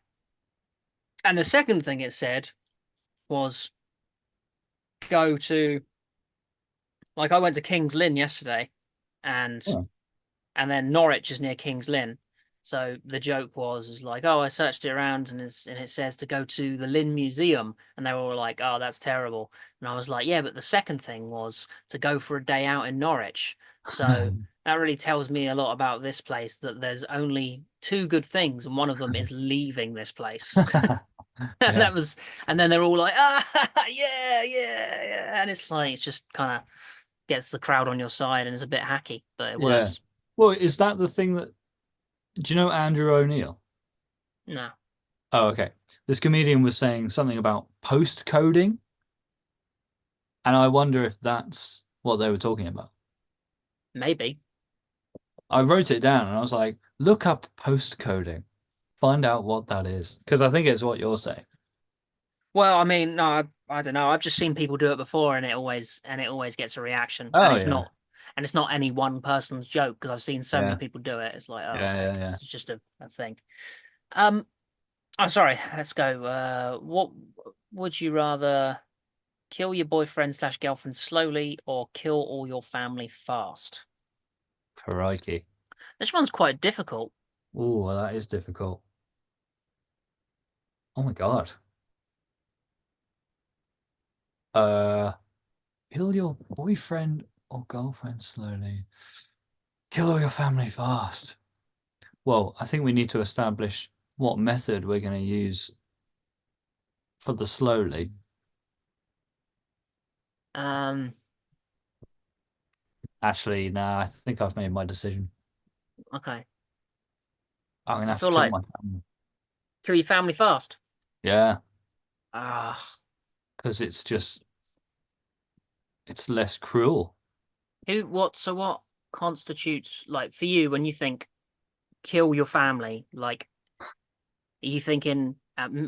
the second thing it said was go to like I went to King's Lynn yesterday, and Oh. and then Norwich is near King's Lynn. So the joke is like, oh, I searched it around and it says to go to the Lynn Museum, and they were all like, oh, that's terrible. And I was like, yeah, but the second thing was to go for a day out in Norwich. So that really tells me a lot about this place that there's only two good things, and one of them is leaving this place. And Yeah, that was, and then they're all like, ah, yeah, yeah, yeah, and it's like it's just kind of gets the crowd on your side, and it's a bit hacky, but it yeah. works. Well, is that the thing that do you know Andrew O'Neill? No. Oh, okay. This comedian was saying something about post coding, and I wonder if that's what they were talking about. Maybe. I wrote it down and I was like, look up post coding, find out what that is, because I think it's what you're saying. Well, I mean, no, I don't know. I've just seen people do it before, and it always gets a reaction, Oh yeah, and it's not any one person's joke because I've seen so many yeah, people do it. It's like, oh, okay, yeah. this is just a thing. Um, oh, sorry. Let's go. What would you rather kill your boyfriend slash girlfriend slowly or kill all your family fast? Crikey. This one's quite difficult. Oh, well, that is difficult. Oh my God. Uh, kill your boyfriend or girlfriend slowly. Kill all your family fast. Well, I think we need to establish what method we're going to use for the slowly. Um, Actually, nah, I think I've made my decision. okay. I'm gonna I have to feel kill like my family. kill your family fast. Yeah, Ah, because it's less cruel. so what constitutes like for you when you think kill your family? Like, are you thinking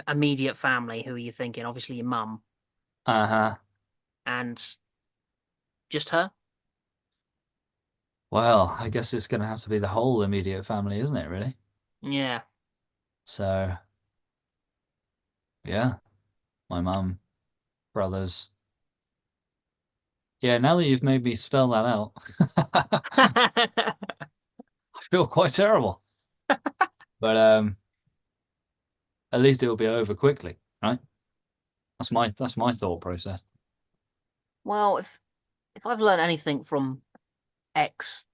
immediate family? Who are you thinking? Obviously, your mum Uh-huh. and just her. Well, I guess it's gonna have to be the whole immediate family, isn't it, really? Yeah. So, yeah, my mum, brothers. Yeah, now that you've made me spell that out, I feel quite terrible. But at least it'll be over quickly, right? That's my thought process. Well, if I've learned anything from ex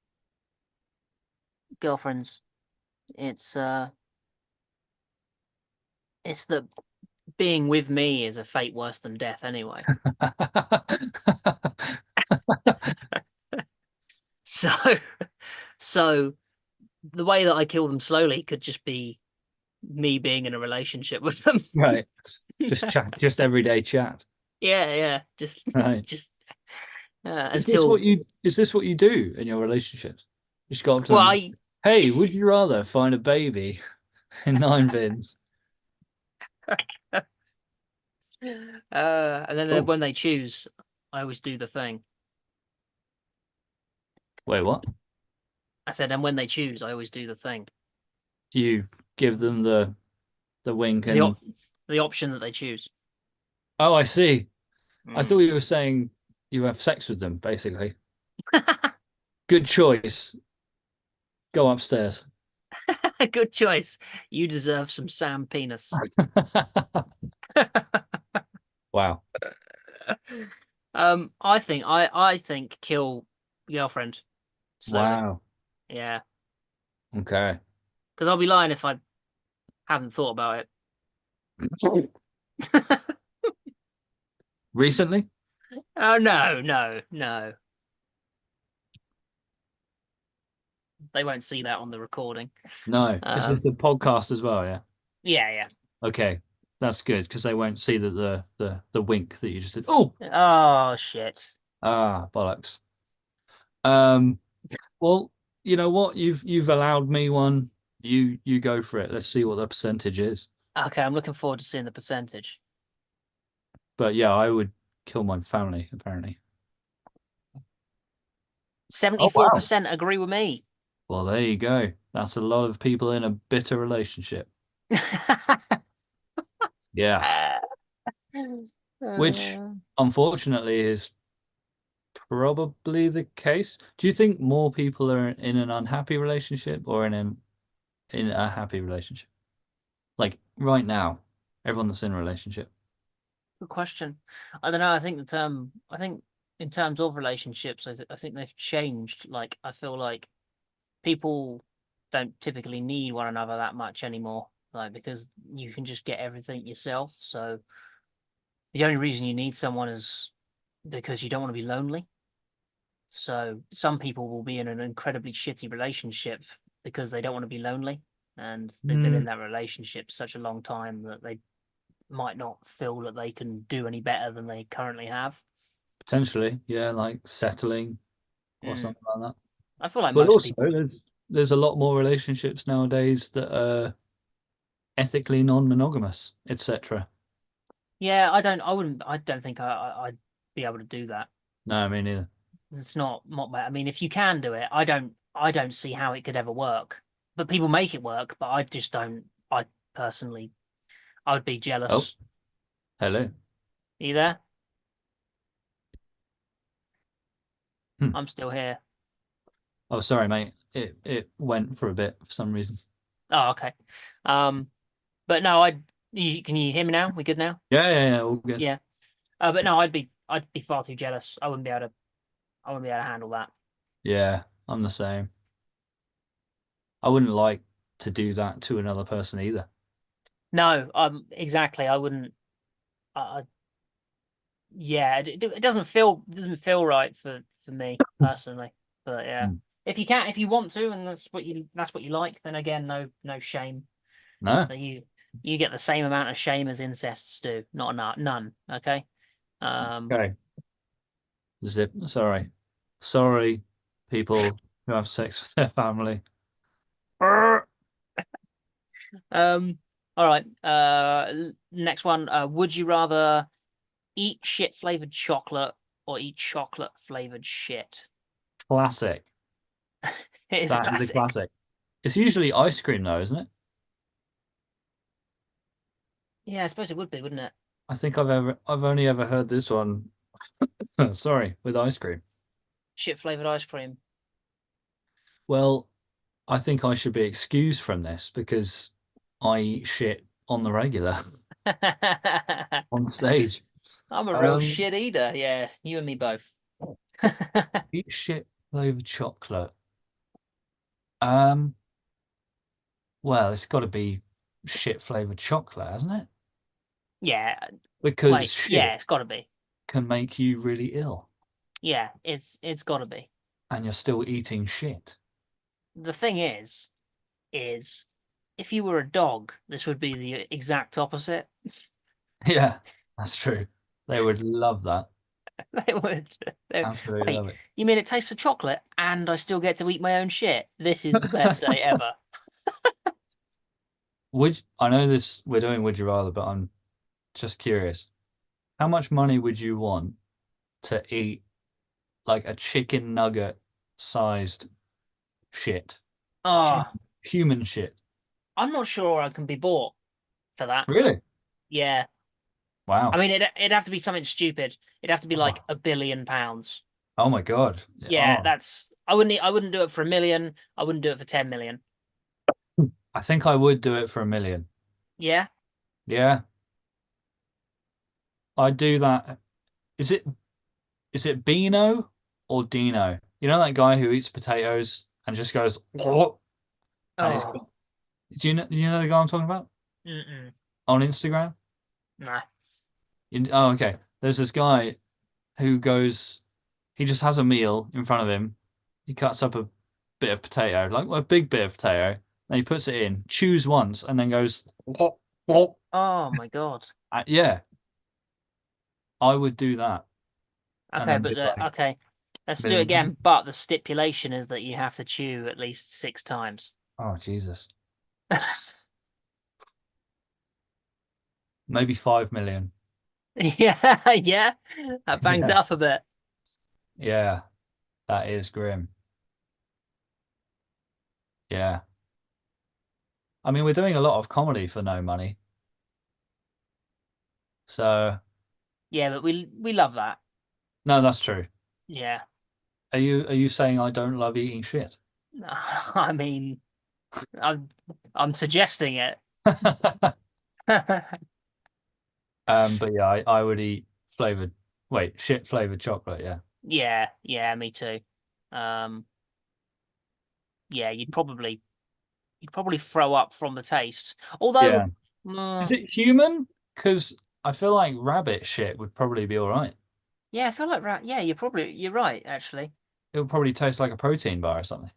girlfriends, it's it's that being with me is a fate worse than death anyway. So so the way that I kill them slowly could just be me being in a relationship with them. Right. Just chat, just everyday chat. Yeah, yeah. Just Right. just until Is this what you do in your relationships? You just go up to well them, I hey, would you rather find a baby in nine bins? and then Oh, when they choose, I always do the thing. wait, what? I said, and when they choose, I always do the thing. You give them the wink The and op the option that they choose. oh, I see. I thought Mm. you were saying you have sex with them, basically. Good choice. Go upstairs. Good choice. You deserve some Sam penis. Wow. I think kill girlfriend slowly. Wow. Yeah, Okay. because I'll be lying if I hadn't thought about it. Recently? Oh no, no, no. They won't see that on the recording. No. Is Um, this a podcast as well? Yeah. yeah, yeah. Okay. That's good because they won't see the wink that you just did. Oh, Oh shit. bollocks. Um, well, you know what? You've allowed me one. You go for it. Let's see what the percentage is. Okay, I'm looking forward to seeing the percentage. But yeah, I would kill my family, apparently. Oh wow. 74% agree with me. Well, there you go. That's a lot of people in a bitter relationship. Yeah. Which Uh, unfortunately is probably the case. Do you think more people are in an unhappy relationship or in a happy relationship? Like right now, everyone that's in a relationship. Good question. I don't know. I think in terms of relationships, I think they've changed. Like, I feel like people don't typically need one another that much anymore. Like, because you can just get everything yourself. So the only reason you need someone is because you don't want to be lonely. So some people will be in an incredibly shitty relationship because they don't want to be lonely. And they've been in Mm, that relationship such a long time that they might not feel that they can do any better than they currently have. potentially, yeah, like settling or Mm. something like that. I feel like But most also, people. there's a lot more relationships nowadays that are ethically non-monogamous, etc. Yeah, I don't think I'd be able to do that. No, I mean neither. It's not bad. I mean, if you can do it, I don't see how it could ever work. But people make it work, but I just don't. I personally, I would be Oh, jealous. hello. Are you there? Hmm. I'm still here. Oh, sorry, mate. It went for a bit for some reason. Oh, okay. Um, but no, can you hear me now? We good now? Yeah, yeah, yeah, all good. Yeah. But no, I'd be far too jealous. I wouldn't be able to handle that. Yeah, I'm the same. I wouldn't like to do that to another person either. No, exactly. I wouldn't. I Yeah, it doesn't feel right for me personally. But yeah, Mm. if you want to, and that's what you like, then again, no shame. No. So you get the same amount of shame as incests do, not enough, none. Okay. Um. Okay. Zip. Sorry. Sorry, people who have sex with their family. Brr. Um. All right. Next one. Would you rather eat shit flavored chocolate or eat chocolate flavored shit? Classic. It is a That is a classic. classic. It's usually ice cream though, isn't it? Yeah, I suppose it would be, wouldn't it? I think I've only ever heard this one. Sorry, with ice cream. Shit flavored ice cream. Well, I think I should be excused from this because I eat shit on the regular on stage. I'm a real Um, shit eater. Yeah, you and me both. eat shit flavored chocolate. Um, well, it's got to be shit flavored chocolate, hasn't it? Yeah, Because wait, yeah, it's shit got to be. can make you really ill, Yeah, it's got to be. and you're still eating shit. The thing is if you were a dog, this would be the exact opposite. Yeah, that's true. They would love that. They would. Absolutely Wait, love it. you mean it tastes of chocolate and I still get to eat my own shit? This is the best day ever. Would I know this? We're doing Would You Rather, but I'm just curious. How much money would you want to eat like a chicken nugget sized shit? Oh, Human, human shit. I'm not sure I can be bought for that. Really? Yeah. I Wow. mean, it'd have to be something stupid. It'd have to be like Oh, £1 billion. oh my God. Yeah, Oh, that's I wouldn't do it for 1 million. I wouldn't do it for 10 million. I think I would do it for 1 million. Yeah. Yeah, I'd do that. Is it Beano or Dino? You know that guy who eats potatoes and just goes, "Oh," and he's got, Oh. do you know the guy I'm talking about Mm-mm. on Instagram? Nah. Oh, okay. There's this guy who goes, he just has a meal in front of him. He cuts up a bit of potato, like a big bit of potato, and he puts it in, chews once, and then goes, "Oh, oh." Oh my God. Yeah, I would do that, and Okay, then but be like, okay. Let's do it million. again. But the stipulation is that you have to chew at least 6 times. Oh, Jesus. Maybe 5 million. Yeah, yeah. That bangs it Yeah. up a bit. Yeah, that is grim. Yeah. I mean, we're doing a lot of comedy for no money. So, Yeah, but we love that. no, that's true. Yeah. Are you saying I don't love eating shit? I mean, I'm I'm suggesting it. But yeah, I would eat flavored, wait, shit flavored chocolate. Yeah. Yeah, yeah, me too. Um, yeah, you'd probably throw up from the taste. Yeah. Although, Is it human? Because I feel like rabbit shit would probably be all right. yeah, I feel like yeah, you're right actually. It would probably taste like a protein bar or something.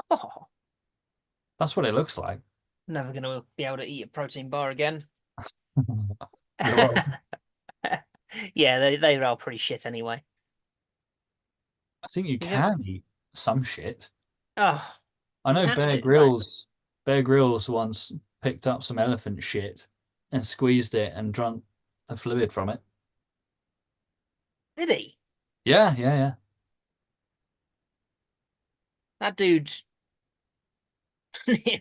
Oh, That's what it looks like. never gonna be able to eat a protein bar again. You're welcome. Yeah, they are pretty shit anyway. I think you You've never, can eat some shit. oh, I do you know have Bear to like? Grylls. Bear Grylls once picked up some elephant shit and squeezed it and drunk the fluid from it. Did he? Yeah, yeah, yeah. That dude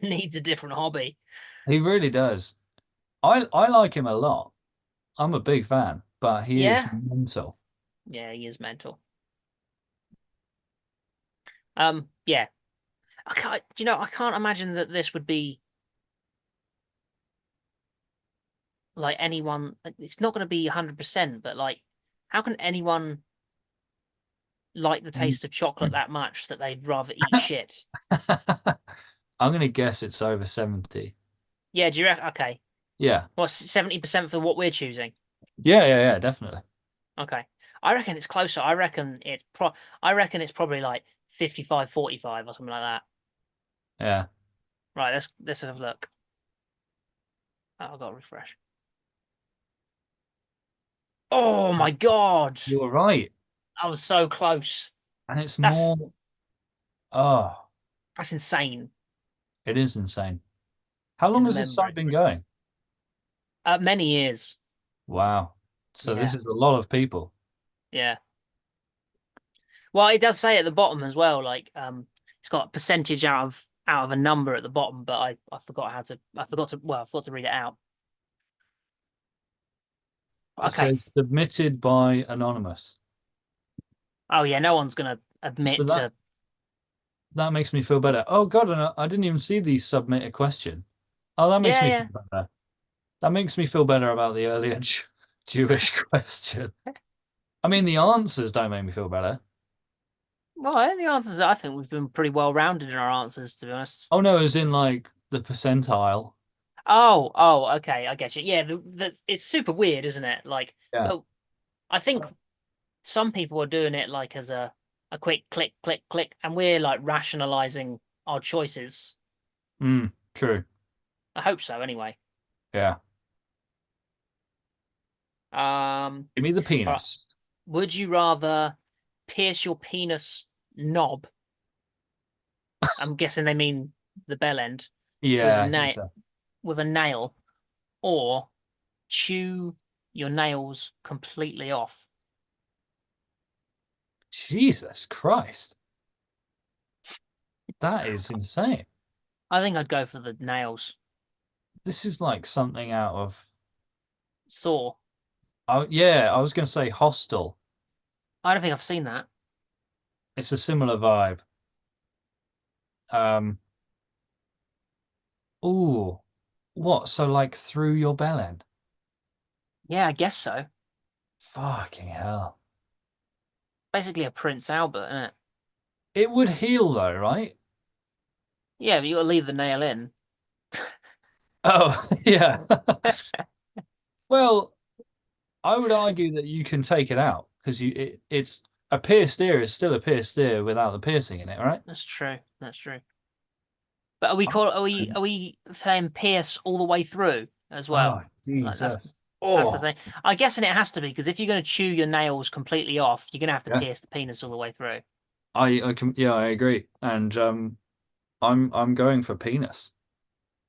needs a different hobby. He really does. I like him a lot. I'm a big fan, but he is Yeah, mental. yeah, he is mental. Yeah. I can't imagine that this would be like anyone. It's not going to be 100%, but like, how can anyone like the taste of chocolate that much that they'd rather eat shit? I'm gonna guess it's over 70. Yeah, do you reckon? Okay. Yeah. What's 70% for what we're choosing? Yeah, yeah, yeah, definitely. Okay. I reckon it's closer. I reckon it's probably like 55-45 or something like that. Yeah. Right, let's have a look. Oh, I've got to refresh. Oh my God. You were right. I was so close. And it's That's more, oh, that's insane it is insane. How in long the has this site memory. been going? Many years. Wow. So this Yeah. is a lot of people. Yeah. Well, it does say at the bottom as well, like it's got a percentage out of a number at the bottom, but I forgot how to I forgot to read it out. It Okay. says submitted by anonymous. Oh yeah, no one's gonna So admit that to. that makes me feel better. Oh God, and I didn't even see the submit a question. Oh, that makes Yeah, me yeah. feel better. That makes me feel better about the earlier Jewish question. I mean, the answers don't make me feel better. Well, the answers, I think we've been pretty well rounded in our answers, to be honest. Oh no, as in like the percentile. Oh, okay, I get you. Yeah, it's super weird, isn't it? Like, Yeah. but I think some people are doing it like as a quick click, click, click, and we're like rationalizing our choices. True. I hope so, anyway. Yeah. Um, Give me the all right. penis. Would you rather pierce your penis knob? I'm guessing they mean the bell end with a Yeah, I think nail, so. or chew your nails completely off. Jesus Christ. That is insane. I think I'd go for the nails. This is like something out of, Saw. oh yeah, I was going to say Hostel. I don't think I've seen that. It's a similar vibe. Um, ooh, what? So like through your bellend? Yeah, I guess so. Fucking hell. Basically a Prince Albert, isn't it? It would heal though, right? Yeah, but you gotta leave the nail in. Oh, yeah. Well, I would argue that you can take it out because it's a pierced ear is still a pierced ear without the piercing in it, right? That's true. That's true. But are we saying pierce all the way through as Oh, well? Like Jesus. that's the Oh, thing. I'm guessing it has to be because if you're gonna chew your nails completely off, you're gonna have to yeah. pierce the penis all the way through. I can yeah, I agree. And I'm going for penis.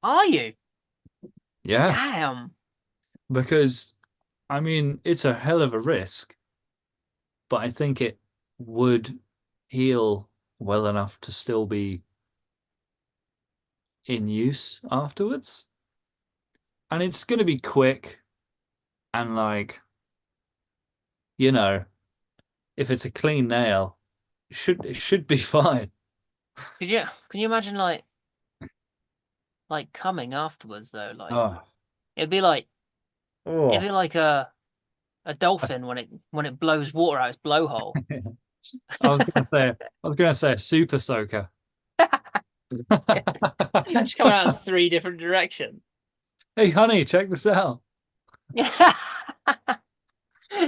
Are you? Yeah, Damn. because I mean, it's a hell of a risk, but I think it would heal well enough to still be in use afterwards. And it's going to be quick and like, you know, if it's a clean nail, it should be fine. Can you imagine like coming afterwards though? Like Oh, it'd be like it'd oh. be like a dolphin when it blows water out its blowhole. I was gonna say a super soaker. She's coming out in three different directions. Hey honey, check this out.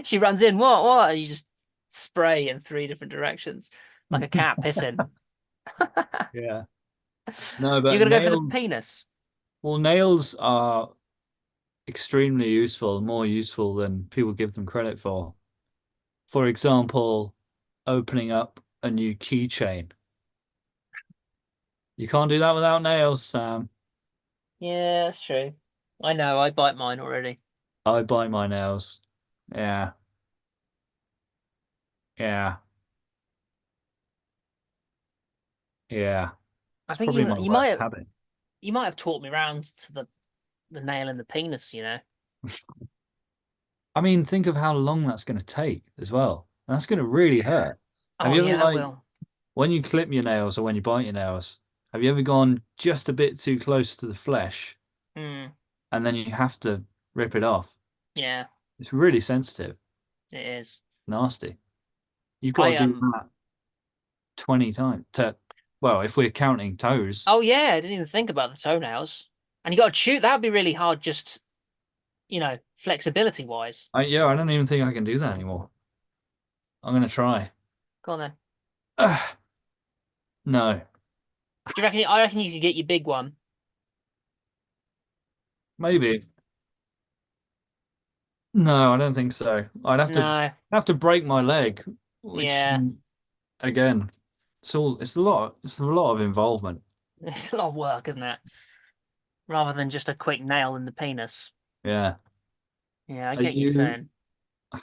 She runs in, what? And you just spray in three different directions, like a cat pissing. Yeah. No, You're but gonna go for the penis. nails are extremely useful, more useful than people give them credit for. For example, opening up a new keychain. You can't do that without nails, Sam. Yeah, that's true. I know, I bite mine already. I bite my nails. Yeah, yeah, yeah. I It's think probably my worst habit. you might have taught me round to the nail in the penis, you know. I mean, think of how long that's going to take as well. That's going to really hurt. Have Oh you ever yeah, that like will. when you clip your nails or when you bite your nails, have you ever gone just a bit too close to the flesh Hmm. and then you have to rip it off? Yeah, It's really sensitive, it is. nasty. You've got I to do that 20 times well, if we're counting toes. Oh yeah, I didn't even think about the toenails. And you got to chew. That'd be really hard. Just flexibility wise. I don't even think I can do that anymore. I'm gonna try. Go on then. No, Do you reckon? I reckon you could get your big one. maybe. No, I don't think so. I'd No. have to break my leg, which Yeah. again, it's a lot of involvement. It's a lot of work, isn't it? Rather than just a quick nail in the penis. Yeah. Yeah, I Are get you you saying.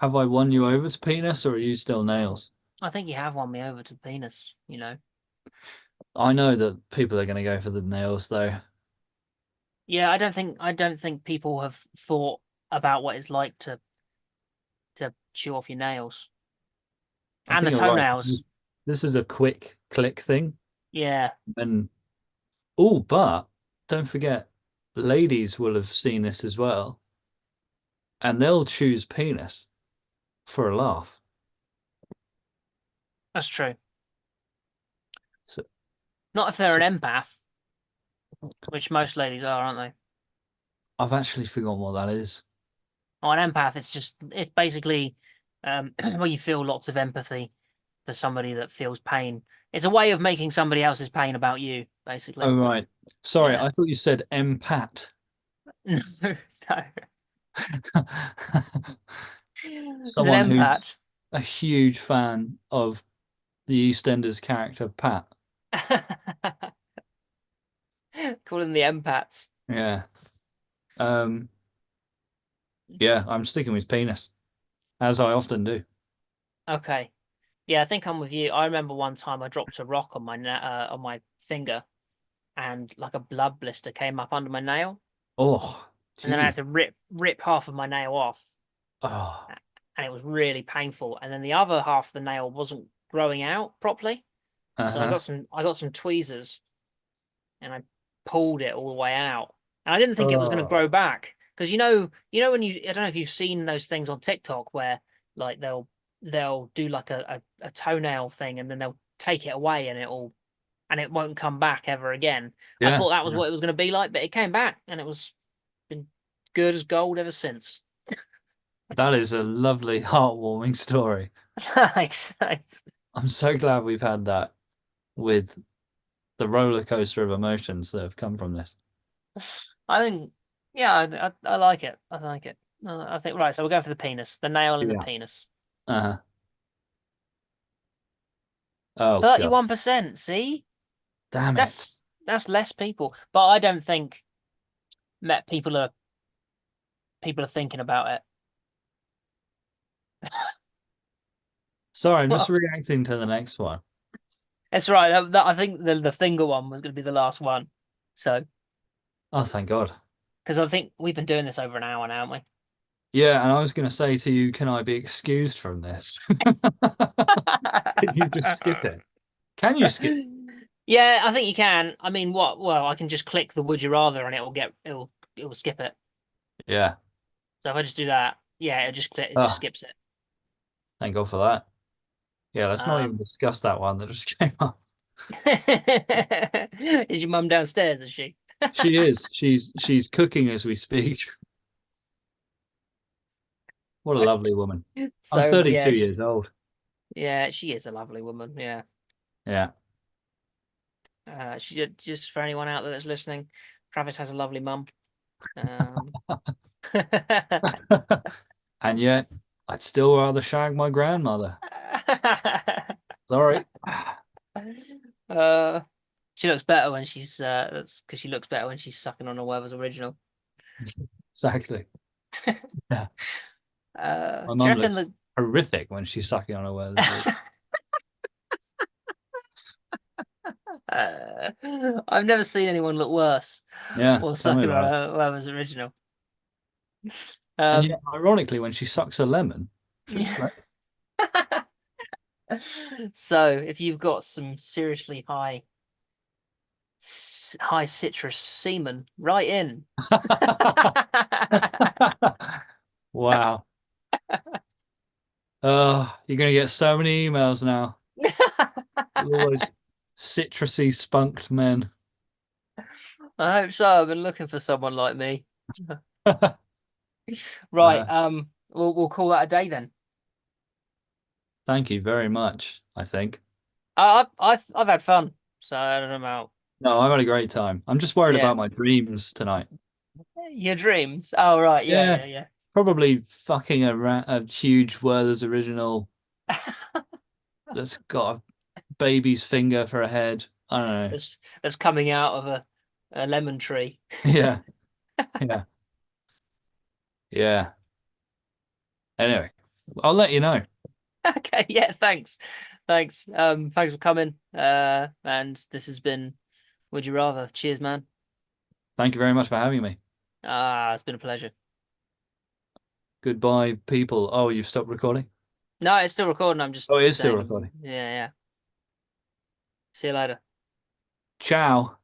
have I won you over to penis or are you still nails? I think you have won me over to penis. I know that people are gonna go for the nails though. Yeah, I don't think people have thought about what it's like to chew off your nails I and think the you're right. toenails. This is a quick click thing. Yeah, And oh, but don't forget, ladies will have seen this as well, and they'll choose penis for a laugh. that's true. So, Not if they're so an empath, which most ladies are, aren't they? I've actually forgotten what that is. Oh, an empath, it's basically where you feel lots of empathy for somebody that feels pain. It's a way of making somebody else's pain about you, basically. Oh, right. Sorry, Yeah. I thought you said empat. No, no. It's an Someone who's empath. a huge fan of the EastEnders character Pat. Call them the empaths. Yeah. Um, yeah, I'm sticking with penis, as I often do. Okay. Yeah, I think I'm with you. I remember one time I dropped a rock on my finger, and like a blood blister came up under my nail, Oh, and then I had gee. to rip half of my nail off, Oh, and it was really painful. And then the other half of the nail wasn't growing out properly, so I uh-huh. got some tweezers, and I pulled it all the way out. And I didn't think it was going to Oh, grow back because you know when I don't know if you've seen those things on TikTok where like they'll do like a toenail thing and then they'll take it away and it won't come back ever again. I yeah, thought that was yeah. what it was going to be like, but it came back and it was been good as gold ever since. That is a lovely, heartwarming story. Thanks. Thanks. I'm so glad we've had that with the roller coaster of emotions that have come from this. I think, yeah, I like it. I like it. I think right. So we'll go for the penis, the nail in the Yeah. penis. Uh-huh. Oh God. 31%. See, Damn it. that's less people, but I don't think met people are thinking about it. Sorry, I'm just Well, reacting to the next one. that's right. I think the finger one was going to be the last one. So, Oh, thank God. because I think we've been doing this over an hour now, haven't Yeah, and I was going to say to you, can I be excused from this? Can you just skip it? Can you skip? we? Yeah, I think you can. I mean, what? Well, I can just click the would you rather and it will skip it. Yeah. So if I just do that, yeah, it just Oh, skips it. thank God for that. Yeah, let's not even Um, discuss that one that just came up. is your mum downstairs? Is she? She is. She's cooking as we speak. What a lovely woman. I'm So yeah, 32 years old. yeah, she is a lovely woman. Yeah. Yeah. Just for anyone out there that's listening, Travis has a lovely mum. Um, And yet, I'd still rather shag my grandmother. Sorry. uh, she looks better when she's that's because she looks better when she's sucking on a Werther's original. Exactly. Yeah. My Do you mum reckon looks horrific when she's sucking on her words. uh, I've never seen anyone look worse Yeah, while tell me sucking on about it. a Werther's original. And yet, Um, ironically, when she sucks a lemon, she looks yeah. great. So if you've got some seriously high citrus semen, right in. Wow. Oh, you're gonna get so many emails now. All those citrusy spunked men. I hope so. I've been looking for someone like me. Right. We'll call that a day then. Thank you very much, I think. I've had fun, so I don't know about No, I've had a great time. I'm just worried yeah. about my dreams tonight. Your dreams. Oh right, Yeah, yeah. probably fucking a huge Werther's original that's got a baby's finger for a head. I don't know. That's coming out of a lemon tree. Yeah, yeah, yeah. Anyway, I'll let you know. Okay, yeah, thanks. Thanks. Thanks for coming. And this has been Would You Rather. Cheers, man. Thank you very much for having me. It's been a pleasure. Goodbye, people. Oh, you've stopped recording? No, it's still recording. I'm just Oh, it is still saying, recording. yeah. See you later. Ciao.